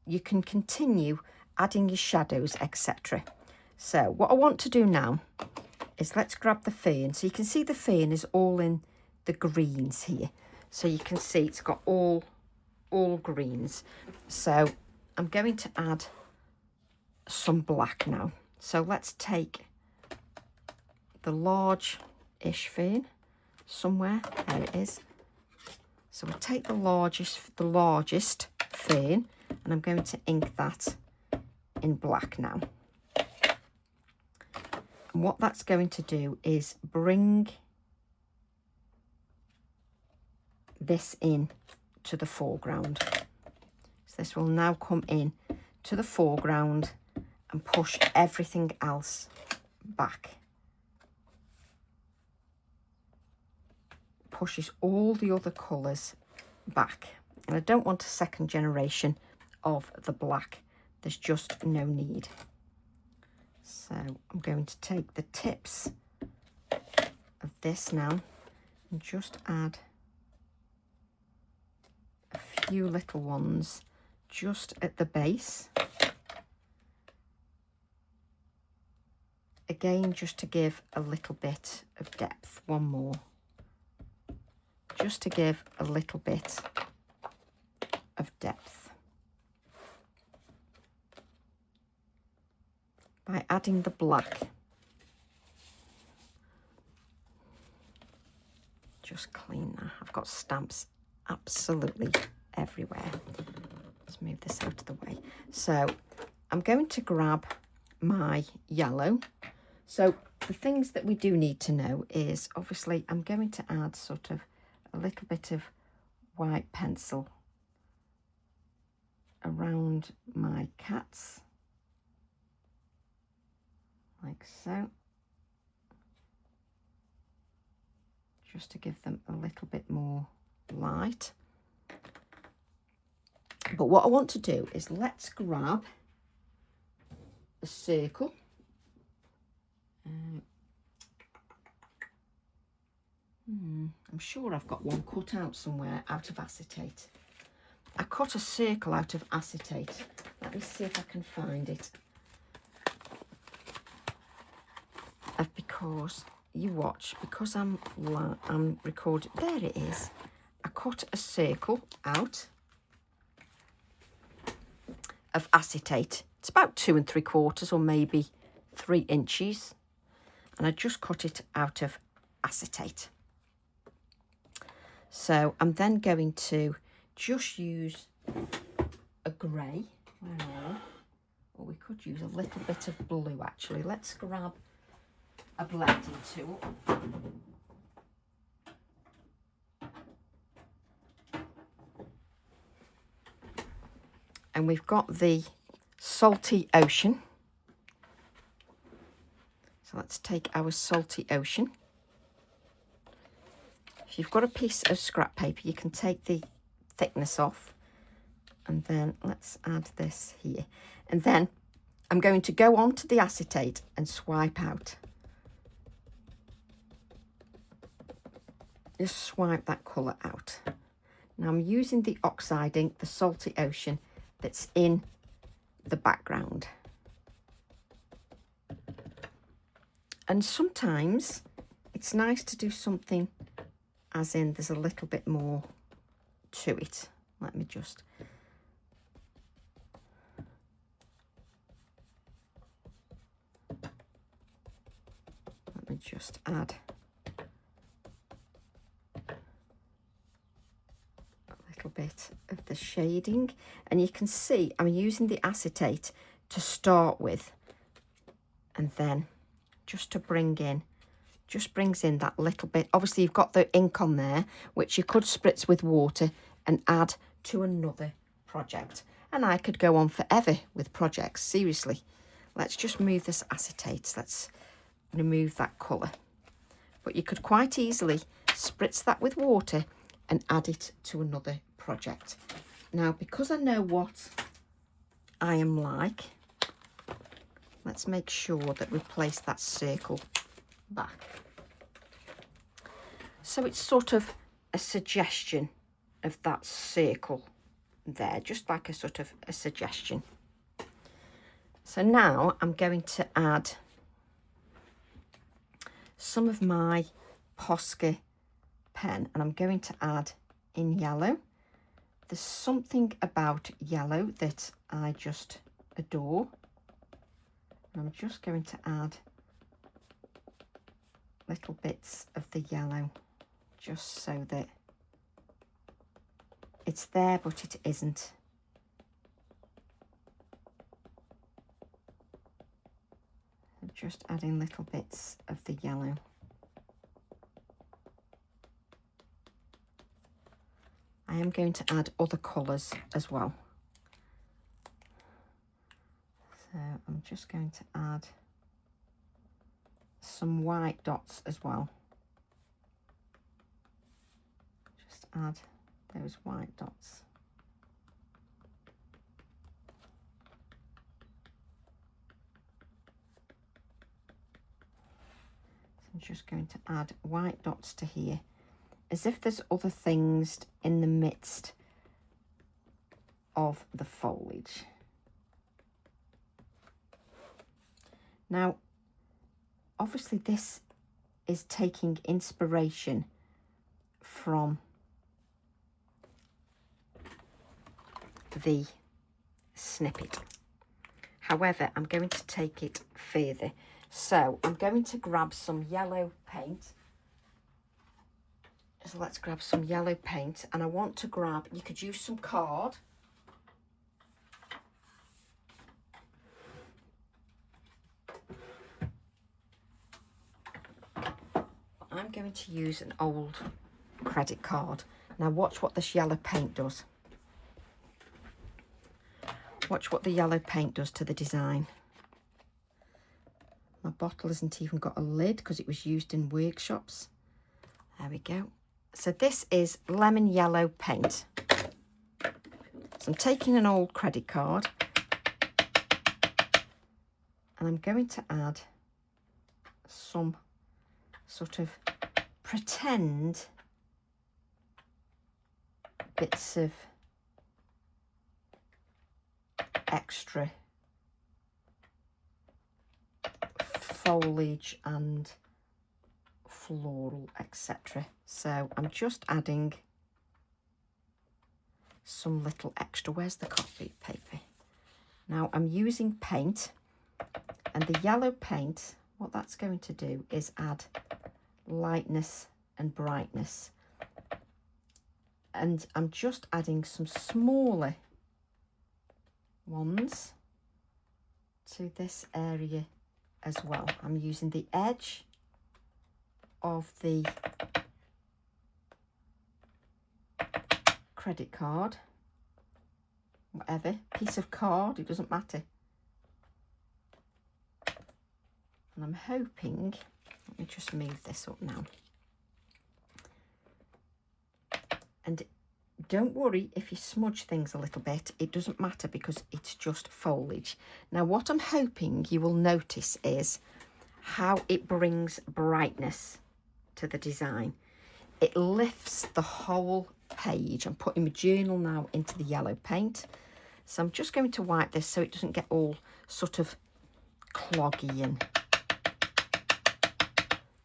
you can continue adding your shadows, etc. So what I want to do now is let's grab the fern. So you can see the fern is all in the greens here. So you can see it's got all greens. So I'm going to add some black now. So let's take the large-ish fern somewhere. There it is. So we'll take the largest fern, and I'm going to ink that in black now. And what that's going to do is bring this in to the foreground. So this will now come in to the foreground and push everything else back. Pushes all the other colours back. And I don't want a second generation of the black. There's just no need. So I'm going to take the tips of this now and just add a few little ones just at the base. Again, just to give a little bit of depth. One more. Just to give a little bit of depth. By adding the black. Just clean that. I've got stamps absolutely everywhere. Let's move this out of the way. So I'm going to grab my yellow. So the things that we do need to know is, obviously, I'm going to add sort of a little bit of white pencil around my cats. like so, just to give them a little bit more light. But what I want to do is let's grab a circle. I'm sure I've got one cut out somewhere out of acetate. I cut a circle out of acetate. Let me see if I can find it. Because you watch, because I'm recording. There it is. I cut a circle out of acetate. It's about 2 3/4 or maybe 3 inches, and I just cut it out of acetate. So I'm then going to just use a grey, or we could use a little bit of blue actually. Let's grab a blending tool. And we've got the Salty Ocean. So let's take our Salty Ocean. If you've got a piece of scrap paper, you can take the thickness off. And then let's add this here. And then I'm going to go on to the acetate and swipe out. Just swipe that colour out. Now I'm using the oxide ink, the Salty Ocean, that's in the background. And sometimes it's nice to do something as in there's a little bit more to it. Let me just... add a little bit of the shading, and you can see I'm using the acetate to start with, and then just to bring in, just brings in that little bit. Obviously you've got the ink on there, which you could spritz with water and add to another project, and I could go on forever with projects, seriously. Let's just move this acetate, let's remove that colour. But you could quite easily spritz that with water and add it to another project. Now, because I know what I am like, let's make sure that we place that circle back. So it's sort of a suggestion of that circle there, just like a sort of a suggestion. So now I'm going to add some of my Posca pen, and I'm going to add in yellow. There's something about yellow that I just adore, and I'm just going to add little bits of the yellow just so that it's there but it isn't. Just adding little bits of the yellow. I am going to add other colours as well. So I'm just going to add some white dots as well. Just add those white dots. I'm just going to add white dots to here, as if there's other things in the midst of the foliage. Now, obviously this is taking inspiration from the snippet. However, I'm going to take it further. So I'm going to grab some yellow paint. So let's grab some yellow paint, and I want to grab, you could use some card. I'm going to use an old credit card. Now watch what this yellow paint does. Watch what the yellow paint does to the design. My bottle hasn't even got a lid because it was used in workshops. There we go. So this is lemon yellow paint. So I'm taking an old credit card and I'm going to add some sort of pretend bits of extra foliage and floral, etc. So I'm just adding some little extra. Where's the copy paper? Now I'm using paint, and the yellow paint, what that's going to do is add lightness and brightness. And I'm just adding some smaller ones to this area as well. I'm using the edge of the credit card, whatever, piece of card, it doesn't matter. And I'm hoping, let me just move this up now. And don't worry if you smudge things a little bit, it doesn't matter because it's just foliage. Now what I'm hoping you will notice is how it brings brightness to the design. It lifts the whole page. I'm putting my journal now into the yellow paint. So I'm just going to wipe this so it doesn't get all sort of cloggy. And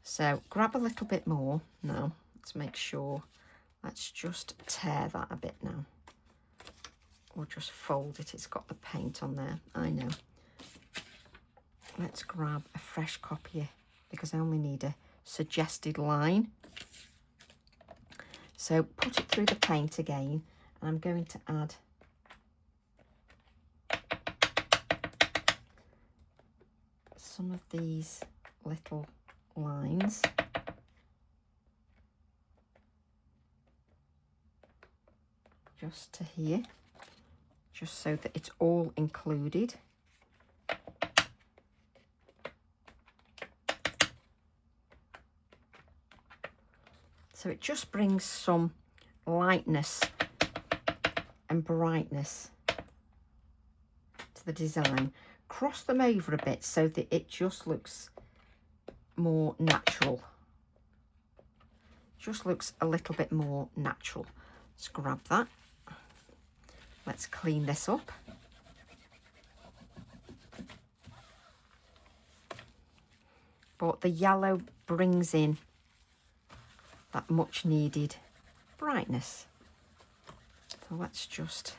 so grab a little bit more now. Let's make sure. Let's just tear that a bit now. Or just fold it. It's got the paint on there. I know. Let's grab a fresh copy because I only need a suggested line. So put it through the paint again, and I'm going to add some of these little lines. Just to here, just so that it's all included. So it just brings some lightness and brightness to the design. Cross them over a bit so that it just looks more natural. Just looks a little bit more natural. Let's grab that. Let's clean this up. But the yellow brings in that much needed brightness. So let's just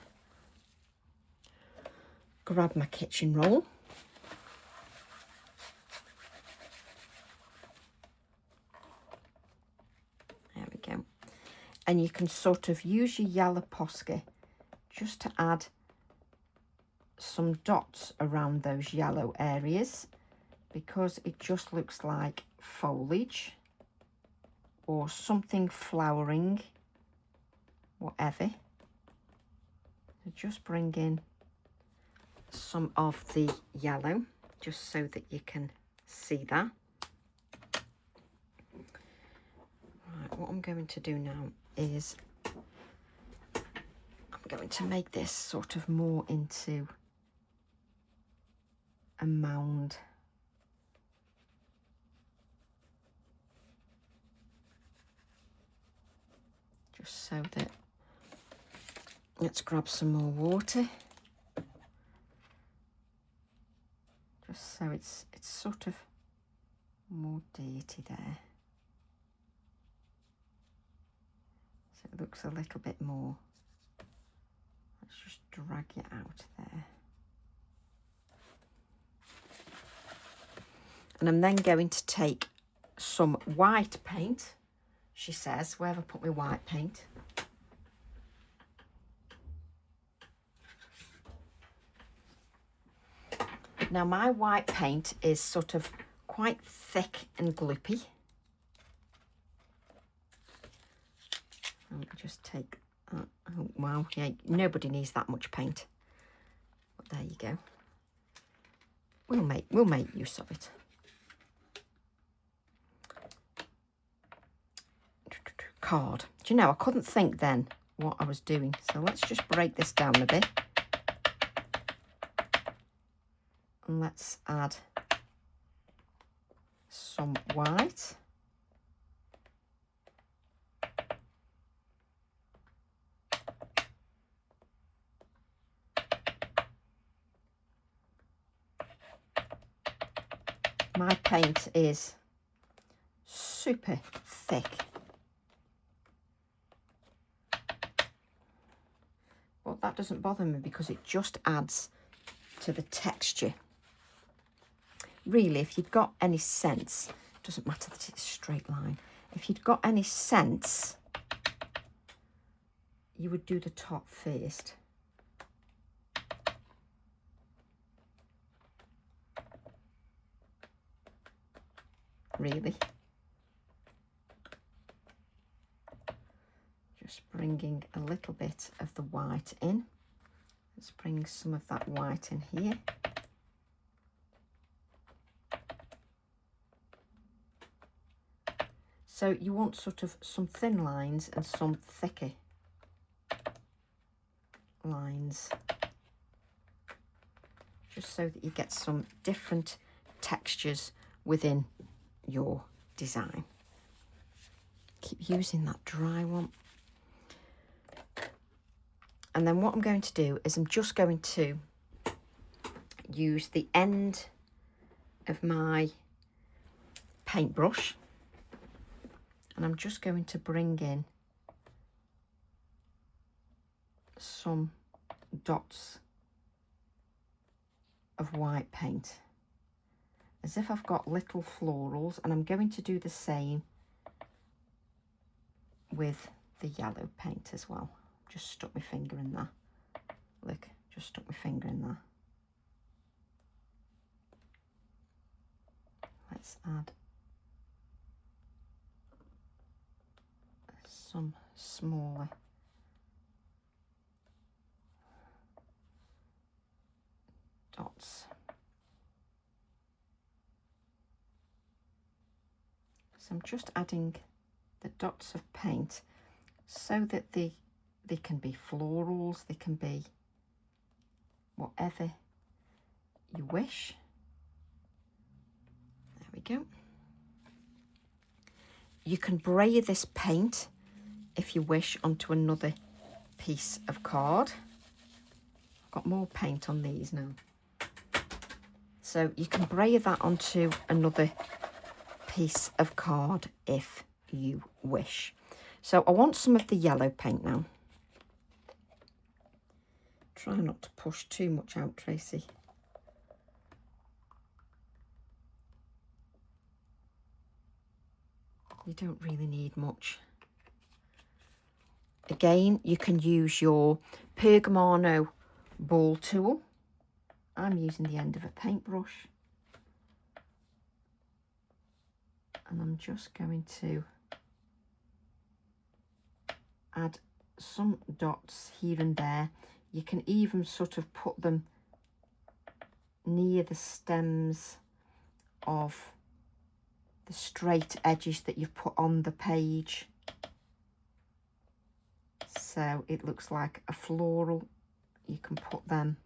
grab my kitchen roll. There we go. And you can sort of use your yellow Posca just to add some dots around those yellow areas because it just looks like foliage or something flowering, whatever. So just bring in some of the yellow just so that you can see that. Right, what I'm going to do now is I'm going to make this sort of more into a mound. Just so that, let's grab some more water. Just so it's sort of more dirty there. So it looks a little bit more. Let's just drag it out there. And I'm then going to take some white paint. She says, where have I put my white paint? Now my white paint is sort of quite thick and gloopy. Let me just take, oh wow, yeah, nobody needs that much paint. But there you go. We'll make use of it. card. Do you know, I couldn't think then what I was doing. So let's just break this down a bit. And let's add some white. My paint is super thick. But that doesn't bother me because it just adds to the texture. Really, if you'd got any sense, it doesn't matter that it's a straight line. If you'd got any sense, you would do the top first. Really. Just bringing a little bit of the white in. Let's bring some of that white in here. So you want sort of some thin lines and some thicker lines, just so that you get some different textures within your design. Keep using that dry one. And then what I'm going to do is I'm just going to use the end of my paintbrush, and I'm just going to bring in some dots of white paint, as if I've got little florals, and I'm going to do the same with the yellow paint as well. Just stuck my finger in there. Look, just stuck my finger in there. Let's add some smaller dots. So I'm just adding the dots of paint so that they can be florals, they can be whatever you wish. There we go. You can brayer this paint, if you wish, onto another piece of card. I've got more paint on these now. So you can brayer that onto another piece of card if you wish. So I want some of the yellow paint now. Try not to push too much out, Tracy. You don't really need much. Again, you can use your Pergamano ball tool. I'm using the end of a paintbrush. And I'm just going to add some dots here and there. You can even sort of put them near the stems of the straight edges that you've put on the page. So it looks like a floral. You can put them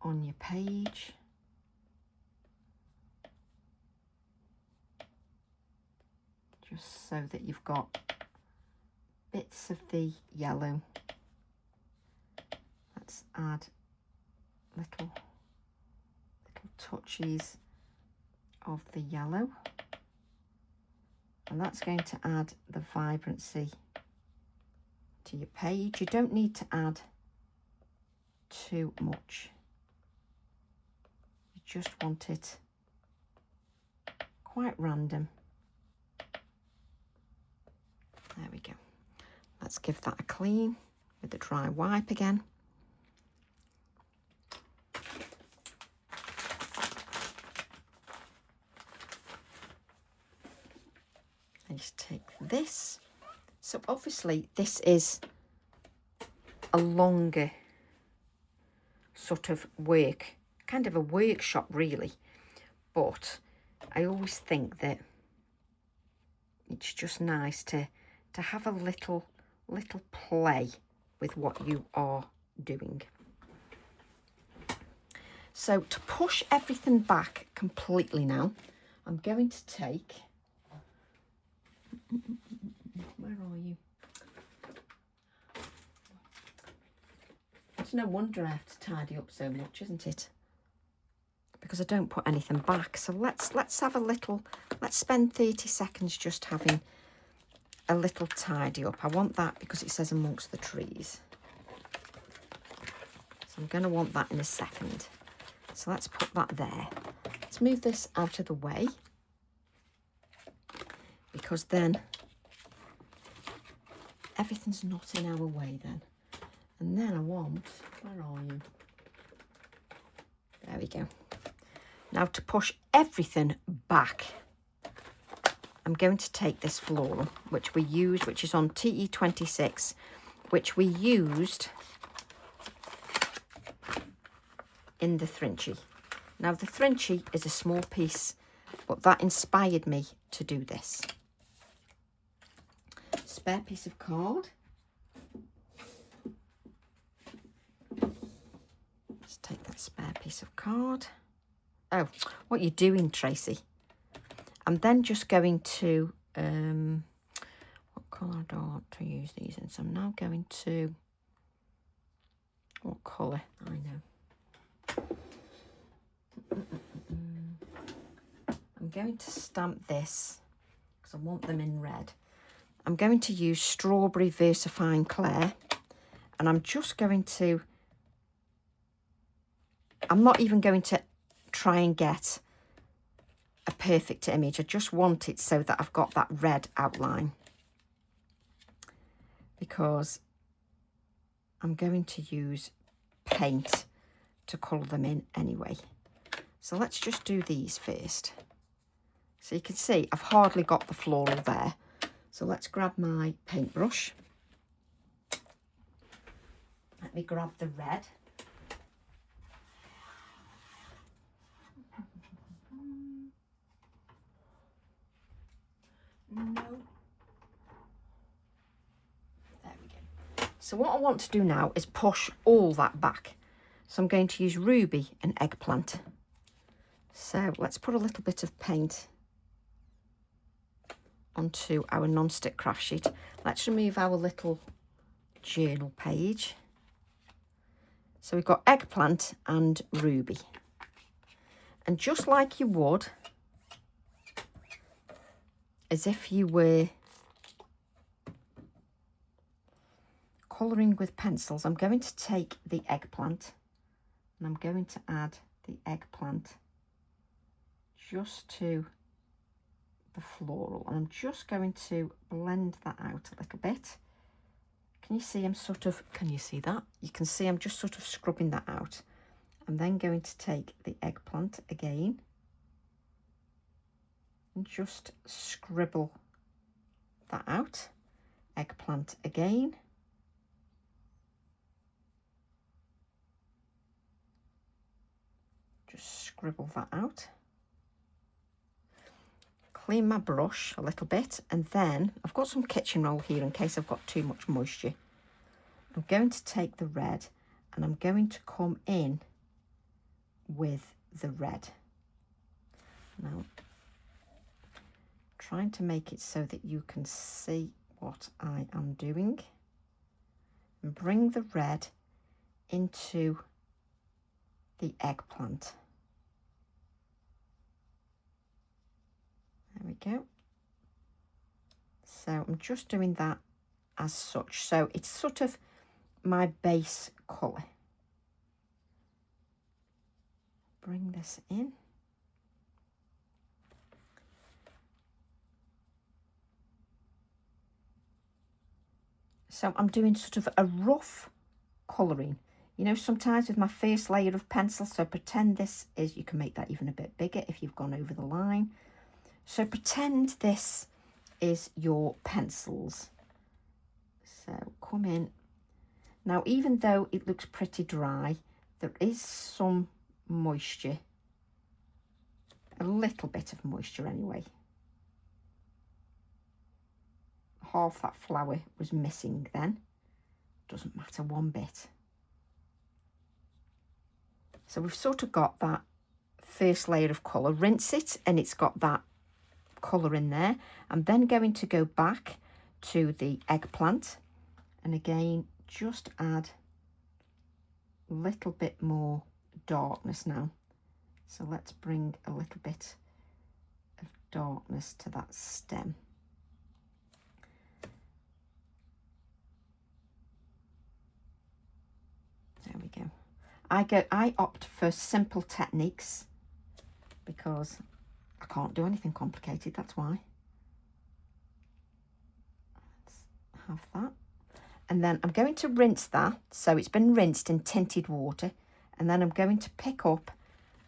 on your page. Just so that you've got bits of the yellow. Let's add little touches of the yellow, and that's going to add the vibrancy to your page. You don't need to add too much. You just want it quite random. There we go. Let's give that a clean with the dry wipe again. I just take this. So obviously this is a longer sort of work, kind of a workshop really, but I always think that it's just nice to have a little play with what you are doing. So to push everything back completely now, I'm going to take, where are you? It's no wonder I have to tidy up so much, isn't it? Because I don't put anything back. So let's have a little, let's spend 30 seconds just having a little tidy up. I want that because it says amongst the trees. So I'm going to want that in a second. So let's put that there. Let's move this out of the way, because then everything's not in our way then. And then I want, where are you? There we go. Now to push everything back, I'm going to take this floral, which we used, which is on TE26, which we used in the Thrinchy. Now the Thrinchy is a small piece, but that inspired me to do this. Spare piece of card. Let's take that spare piece of card. Oh, what are you doing, Tracy? I'm then just going to, what colour do I want to use these in? So I'm now going to, what colour? I know. I'm going to stamp this because I want them in red. I'm going to use Strawberry VersaFine Clair, and I'm just going to, I'm not even going to try and get a perfect image. I just want it so that I've got that red outline, because I'm going to use paint to colour them in anyway. So let's just do these first. So you can see I've hardly got the floral there. So let's grab my paintbrush. Let me grab the red. No. There we go. So what I want to do now is push all that back. So I'm going to use Ruby and Eggplant. So let's put a little bit of paint onto our non-stick craft sheet. Let's remove our little journal page. So we've got Eggplant and Ruby. And just like you would, as if you were colouring with pencils, I'm going to take the Eggplant and I'm going to add the Eggplant just to the floral, and I'm just going to blend that out a little bit. Can you see I'm sort of, can you see that? You can see I'm just sort of scrubbing that out. I'm then going to take the Eggplant again and just scribble that out. Eggplant again. Just scribble that out. Clean my brush a little bit, and then I've got some kitchen roll here in case I've got too much moisture. I'm going to take the red and I'm going to come in with the red. Now, trying to make it so that you can see what I am doing, and bring the red into the Eggplant. There we go. So I'm just doing that as such. So it's sort of my base colour. Bring this in. So I'm doing sort of a rough colouring. You know, sometimes with my first layer of pencil, so pretend this is, you can make that even a bit bigger if you've gone over the line. So pretend this is your pencils. So come in. Now, even though it looks pretty dry, there is some moisture. A little bit of moisture anyway. half that flower was missing then. Doesn't matter one bit. So we've sort of got that first layer of colour. Rinse it and it's got that colour in there. I'm then going to go back to the eggplant and again just add a little bit more darkness now. So let's bring a little bit of darkness to that stem. There we go. I opt for simple techniques because I can't do anything complicated, that's why. Let's have that. And then I'm going to rinse that, so it's been rinsed in tinted water, and then I'm going to pick up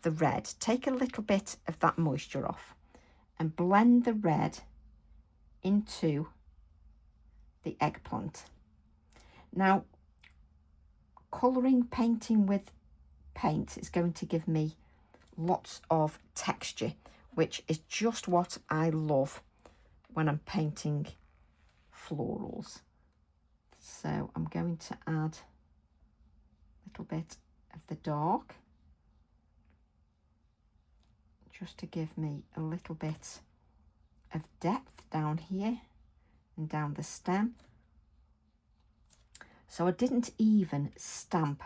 the red, take a little bit of that moisture off and blend the red into the eggplant. Now, colouring, painting with paint is going to give me lots of texture, which is just what I love when I'm painting florals. So I'm going to add a little bit of the dark just to give me a little bit of depth down here and down the stem. So I didn't even stamp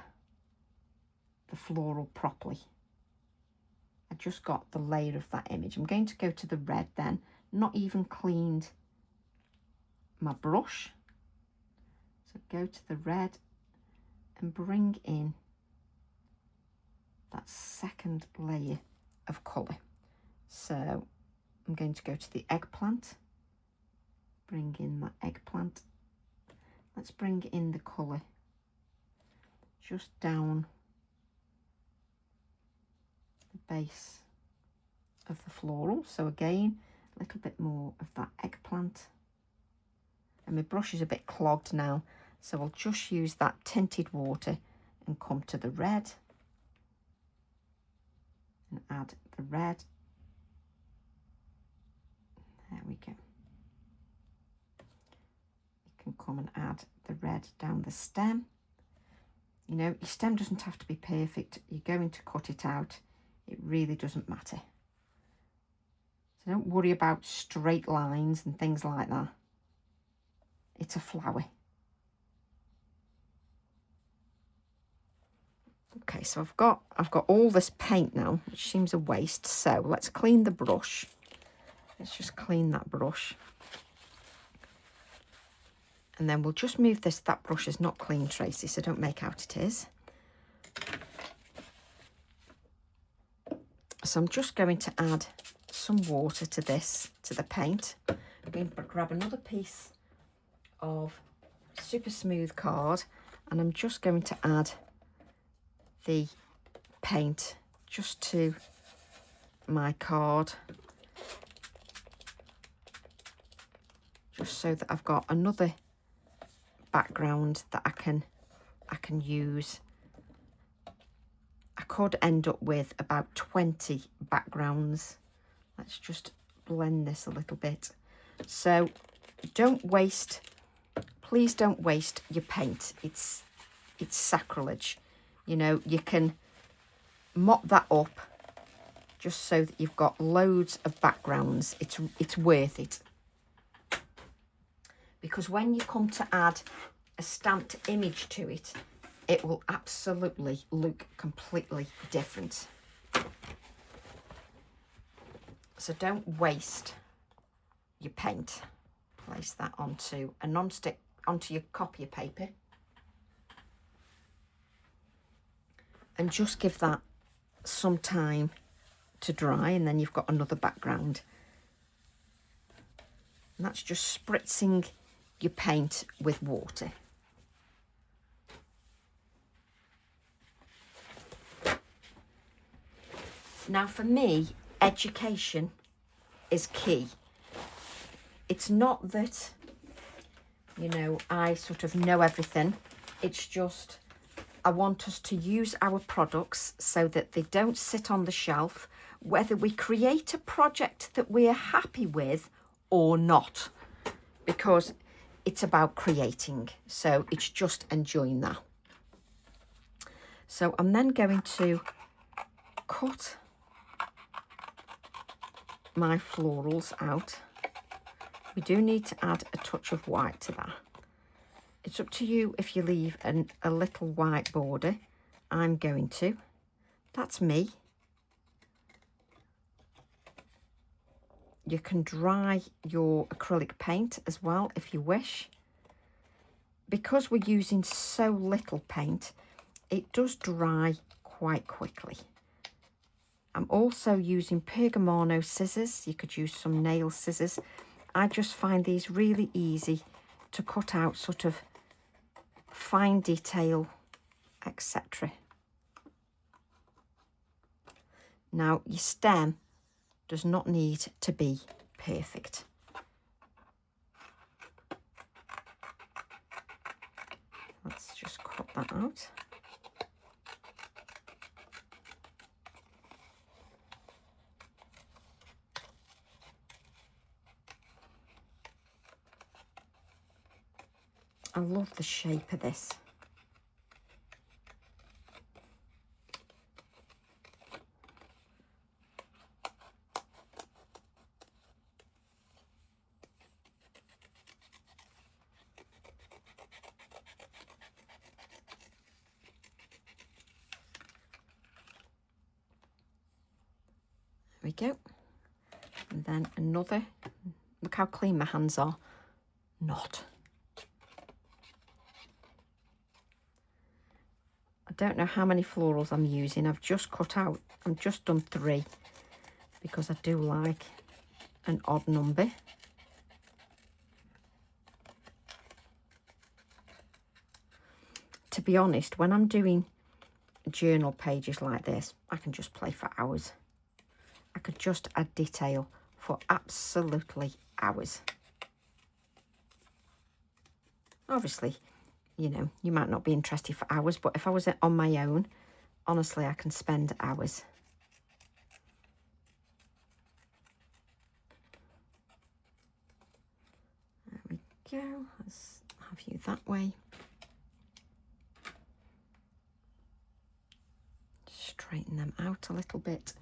the floral properly. I just got the layer of that image. I'm going to go to the red then, not even cleaned my brush. So go to the red and bring in that second layer of colour. So I'm going to go to the eggplant, bring in that eggplant. Let's bring in the colour just down the base of the floral. So again, a little bit more of that eggplant. And my brush is a bit clogged now, so I'll just use that tinted water and come to the red and add the red. There we go. You can come and add the red down the stem. You know, your stem doesn't have to be perfect. You're going to cut it out. It really doesn't matter. So don't worry about straight lines and things like that. It's a flower. Okay, so I've got all this paint now, which seems a waste. So let's clean the brush. Let's just clean that brush. And then we'll just move this. That brush is not clean, Tracy, so don't make out it is. So I'm just going to add some water to this, to the paint. I'm going to grab another piece of super smooth card and I'm just going to add the paint just to my card, just so that I've got another background that I can use. I could end up with about 20 backgrounds. Let's just blend this a little bit. So don't waste, please don't waste your paint. It's sacrilege. You know, you can mop that up just so that you've got loads of backgrounds. It's worth it. Because when you come to add a stamped image to it, it will absolutely look completely different. So don't waste your paint. Place that onto a non-stick, onto your copier paper. And just give that some time to dry, and then you've got another background. And that's just spritzing your paint with water. Now for me, education is key. It's not that, you know, I sort of know everything. It's just I want us to use our products so that they don't sit on the shelf, whether we create a project that we're happy with or not. Because it's about creating. So it's just enjoying that. So I'm then going to cut my florals out. We do need to add a touch of white to that. It's up to you if you leave a little white border. I'm going to. That's me. You can dry your acrylic paint as well if you wish. Because we're using so little paint, it does dry quite quickly. I'm also using Pergamano scissors. You could use some nail scissors. I just find these really easy to cut out sort of fine detail, etc. Now, your stem does not need to be perfect. Let's just cut that out. I love the shape of this. There we go. And then another. Look how clean my hands are. Not. I don't know how many florals I'm using. I've just cut out, I've just done 3 because I do like an odd number. To be honest, when I'm doing journal pages like this, I can just play for hours. I could just add detail for absolutely hours. Obviously, you know, you might not be interested for hours, but if I was on my own, honestly, I can spend hours. There we go. Let's have you that way. Straighten them out a little bit.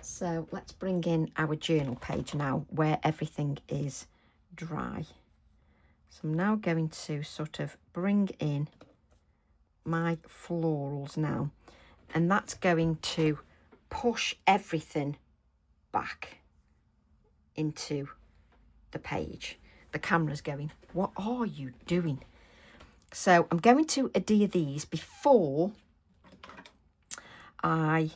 So let's bring in our journal page now where everything is dry. So I'm now going to sort of bring in my florals now, and that's going to push everything back into the page. The camera's going, what are you doing? So I'm going to adhere these before I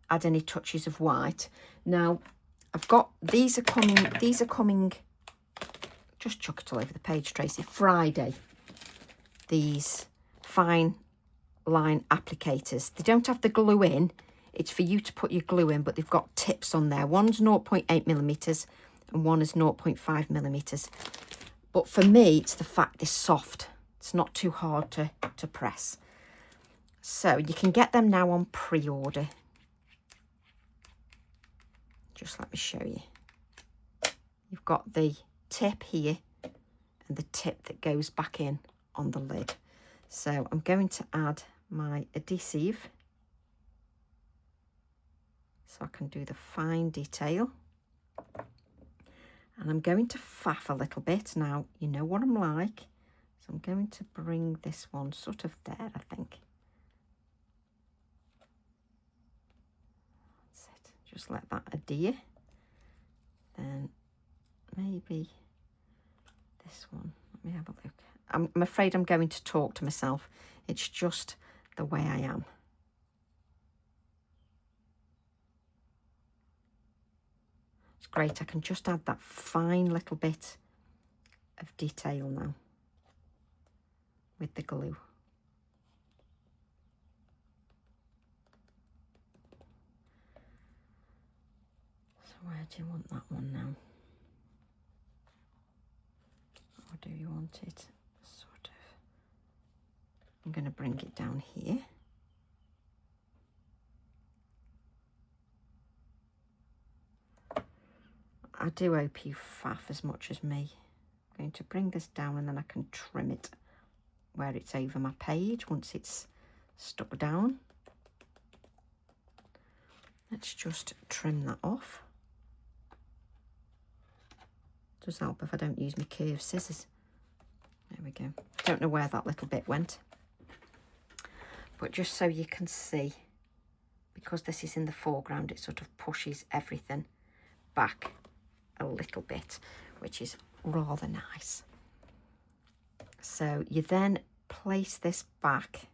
add any touches of white. Now I've got, these are coming, just chuck it all over the page, Tracy, Friday. These fine line applicators. They don't have the glue in. It's for you to put your glue in, but they've got tips on there. One's 0.8 millimeters and one is 0.5 millimeters. But for me, it's the fact it's soft. It's not too hard to press. So you can get them now on pre-order. Just let me show you. You've got the tip here and the tip that goes back in on the lid. So I'm going to add my adhesive so I can do the fine detail. And I'm going to faff a little bit. Now, you know what I'm like. So I'm going to bring this one sort of there, I think. That's it. Just let that adhere. Then maybe this one. Let me have a look. I'm afraid I'm going to talk to myself. It's just the way I am. It's great. I can just add that fine little bit of detail now with the glue. So where do you want that one now? Or do you want it sort of? I'm going to bring it down here. I do hope you faff as much as me. I'm going to bring this down and then I can trim it where it's over my page once it's stuck down. Let's just trim that off. Does help if I don't use my curved scissors. There we go. Don't know where that little bit went. But just so you can see, because this is in the foreground, it sort of pushes everything back a little bit, which is rather nice. So you then place this back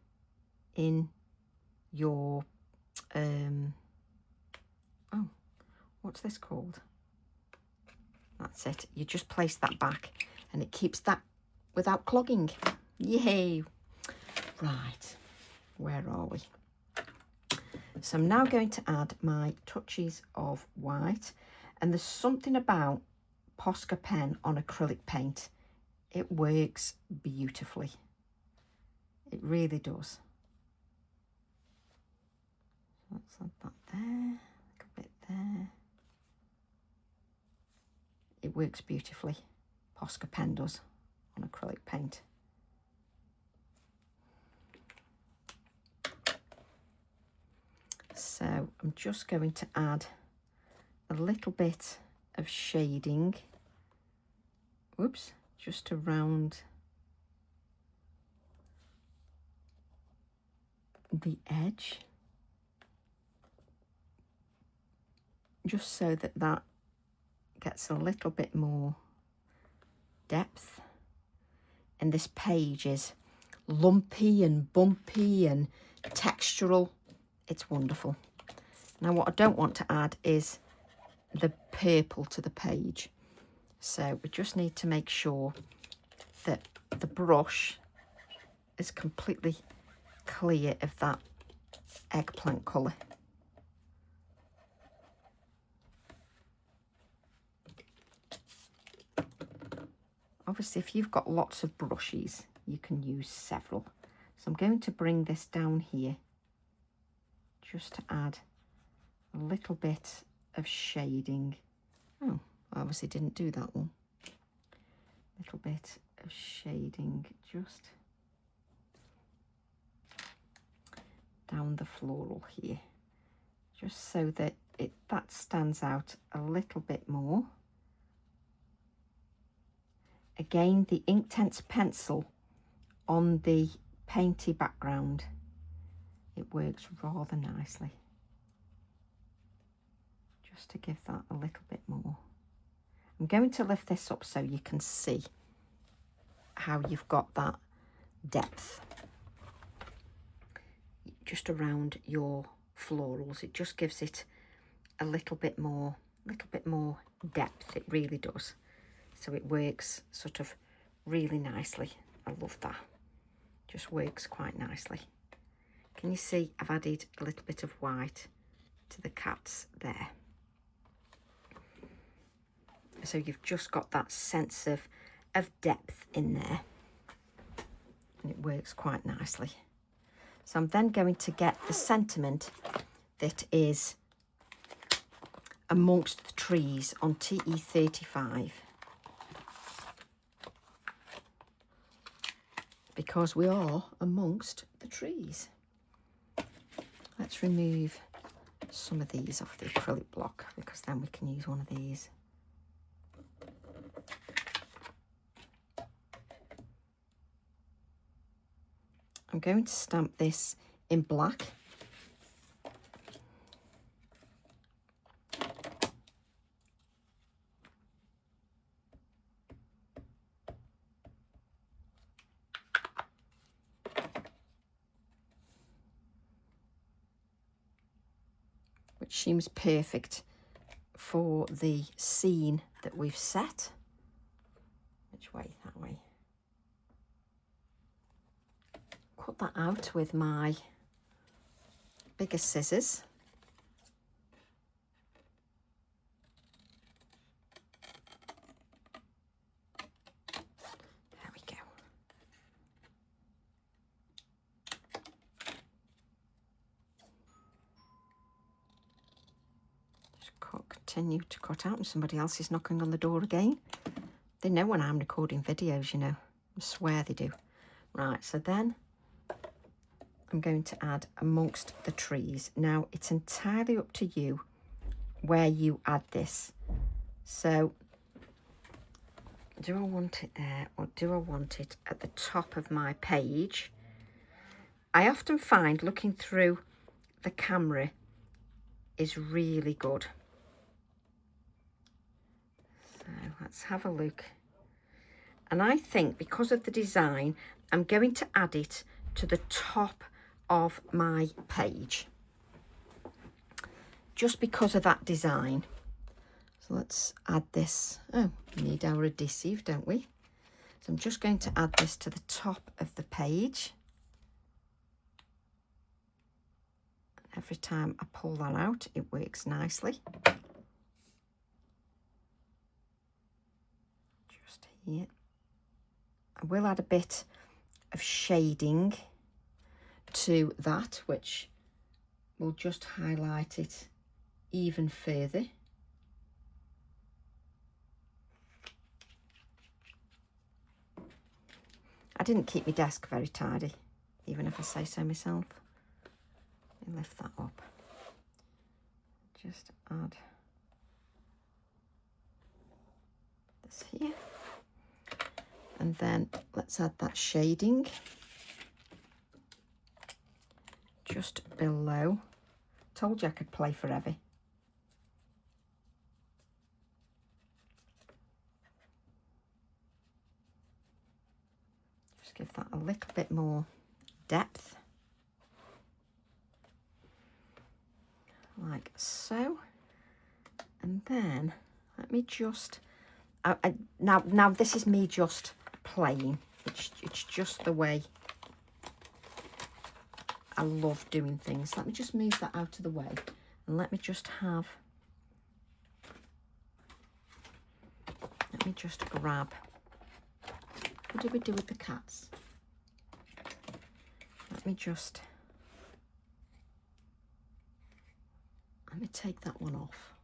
in your, oh, what's this called? That's it. You just place that back and it keeps that without clogging. Yay! Right, where are we? So I'm now going to add my touches of white, and there's something about Posca pen on acrylic paint. It works beautifully. It really does. Let's add that there, a little bit there. It works beautifully. Posca pen does on acrylic paint. So I'm just going to add a little bit of shading, whoops, just around the edge, just so that that gets a little bit more depth. And this page is lumpy and bumpy and textural. It's wonderful. Now what I don't want to add is the purple to the page. So we just need to make sure that the brush is completely clear of that eggplant colour. Obviously, if you've got lots of brushes, you can use several. So I'm going to bring this down here just to add a little bit of shading. Oh, I obviously didn't do that one. A little bit of shading just down the floral here, just so that that stands out a little bit more. Again, the Inktense pencil on the painty background, it works rather nicely. Just to give that a little bit more. I'm going to lift this up so you can see how you've got that depth just around your florals. It just gives it a little bit more depth. It really does. So it works sort of really nicely. I love that. Just works quite nicely. Can you see I've added a little bit of white to the cats there? So you've just got that sense of depth in there. And it works quite nicely. So I'm then going to get the sentiment that is amongst the trees on TE35. Because we are amongst the trees. Let's remove some of these off the acrylic block, because then we can use one of these. I'm going to stamp this in black. Which seems perfect for the scene that we've set. Which way? That way. Cut that out with my bigger scissors. There we go. Just continue to cut out, and somebody else is knocking on the door again. They know when I'm recording videos, you know. I swear they do. Right, so then I'm going to add amongst the trees. Now, it's entirely up to you where you add this. So, do I want it there or do I want it at the top of my page? I often find looking through the camera is really good. So let's have a look. And I think because of the design, I'm going to add it to the top of my page. Just because of that design. So let's add this. Oh, we need our adhesive, don't we? So I'm just going to add this to the top of the page. Every time I pull that out, it works nicely. Just here. I will add a bit of shading to that, which will just highlight it even further. I didn't keep my desk very tidy, even if I say so myself. Let me lift that up. Just add this here. And then let's add that shading just below. Told you I could play forever. Just give that a little bit more depth. Like so. And then let me just, now this is me just playing. It's just the way I love doing things. Let me just move that out of the way and let me just grab, what do we do with the cats? Let me take that one off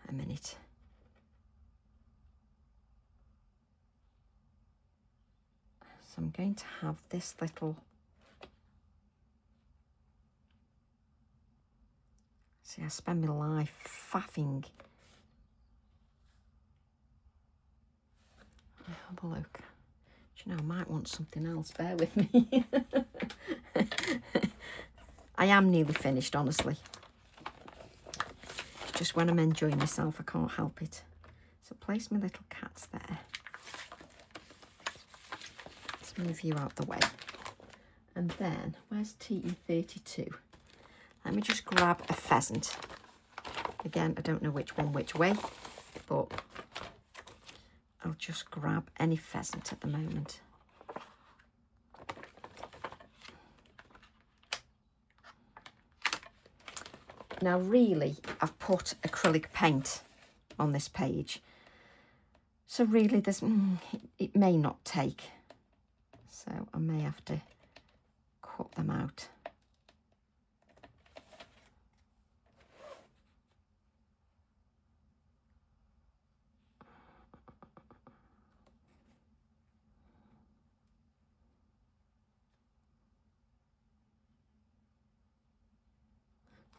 a minute. So I'm going to have this little, see, I spend my life faffing. Have a look. Do you know, I might want something else, bear with me. I am nearly finished, honestly. It's just when I'm enjoying myself, I can't help it. So place my little cats there. Let's move you out the way. And then, where's TE32? Let me just grab a pheasant. Again, I don't know which one which way, but I'll just grab any pheasant at the moment. Now really, I've put acrylic paint on this page. So really there's, it may not take. So I may have to cut them out.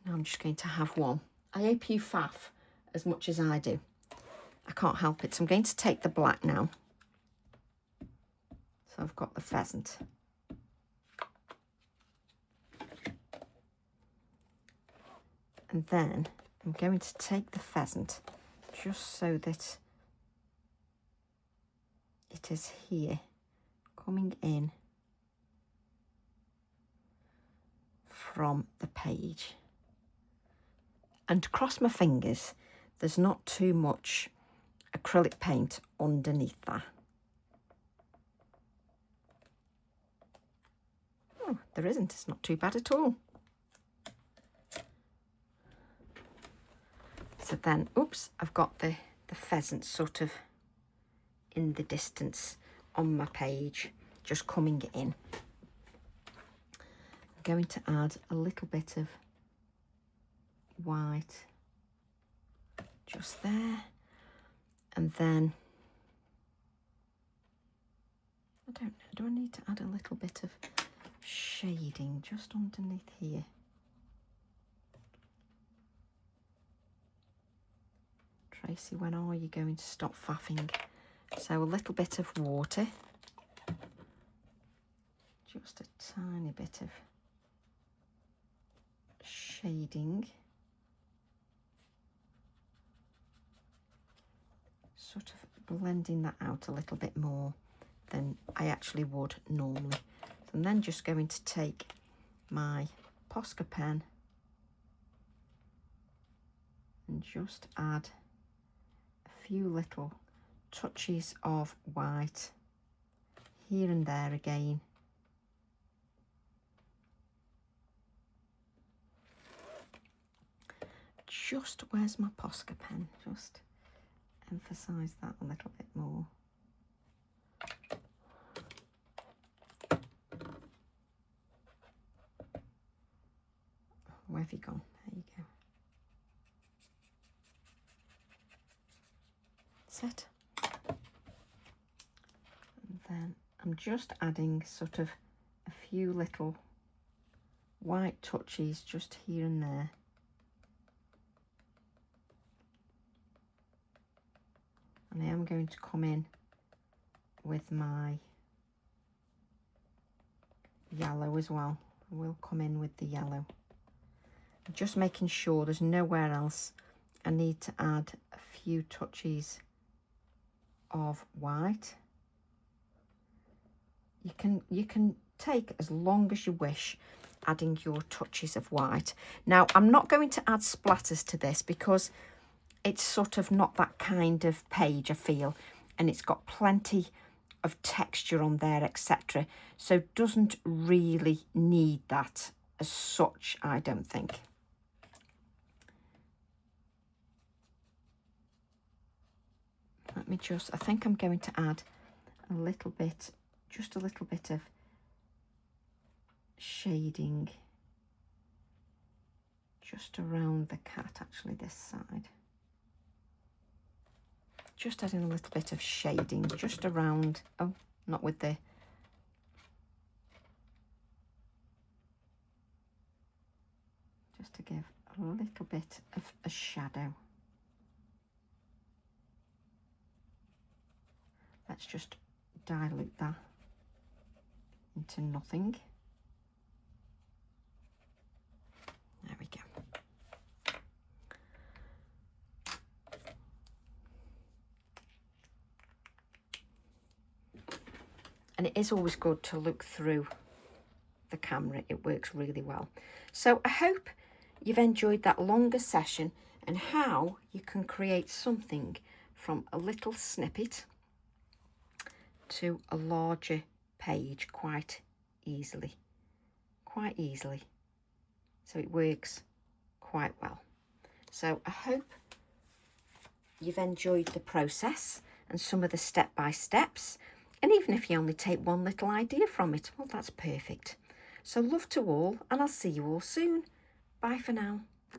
Now I'm just going to have one. I hope you faff as much as I do. I can't help it. So I'm going to take the black now. So I've got the pheasant. And then I'm going to take the pheasant just so that it is here, coming in from the page. And cross my fingers, there's not too much acrylic paint underneath that. Oh, there isn't. It's not too bad at all. So then, oops, I've got the pheasant sort of in the distance on my page, just coming in. I'm going to add a little bit of white just there, and then I don't know, do I need to add a little bit of shading just underneath here? Tracy, when are you going to stop faffing? So a little bit of water, just a tiny bit of shading, sort of blending that out a little bit more than I actually would normally. So I'm then just going to take my Posca pen and just add a few little touches of white here and there again. Just, where's my Posca pen? Just emphasize that a little bit more. Where have you gone? There you go. That's it. And then I'm just adding sort of a few little white touches just here and there. And I am going to come in with my yellow as well. I will come in with the yellow. Just making sure there's nowhere else I need to add a few touches of white. You can take as long as you wish adding your touches of white. Now, I'm not going to add splatters to this because it's sort of not that kind of page, I feel, and it's got plenty of texture on there, etc. So doesn't really need that as such, I don't think. Let me just, I think I'm going to add a little bit, just a little bit of shading just around the cat, actually this side. Just adding a little bit of shading just around, oh, not with the, just to give a little bit of a shadow. Let's just dilute that into nothing. There we go. And it is always good to look through the camera. It works really well. So I hope you've enjoyed that longer session and how you can create something from a little snippet to a larger page quite easily. So it works quite well. So I hope you've enjoyed the process and some of the step-by-steps. And even if you only take one little idea from it, well, that's perfect. So love to all, and I'll see you all soon. Bye for now.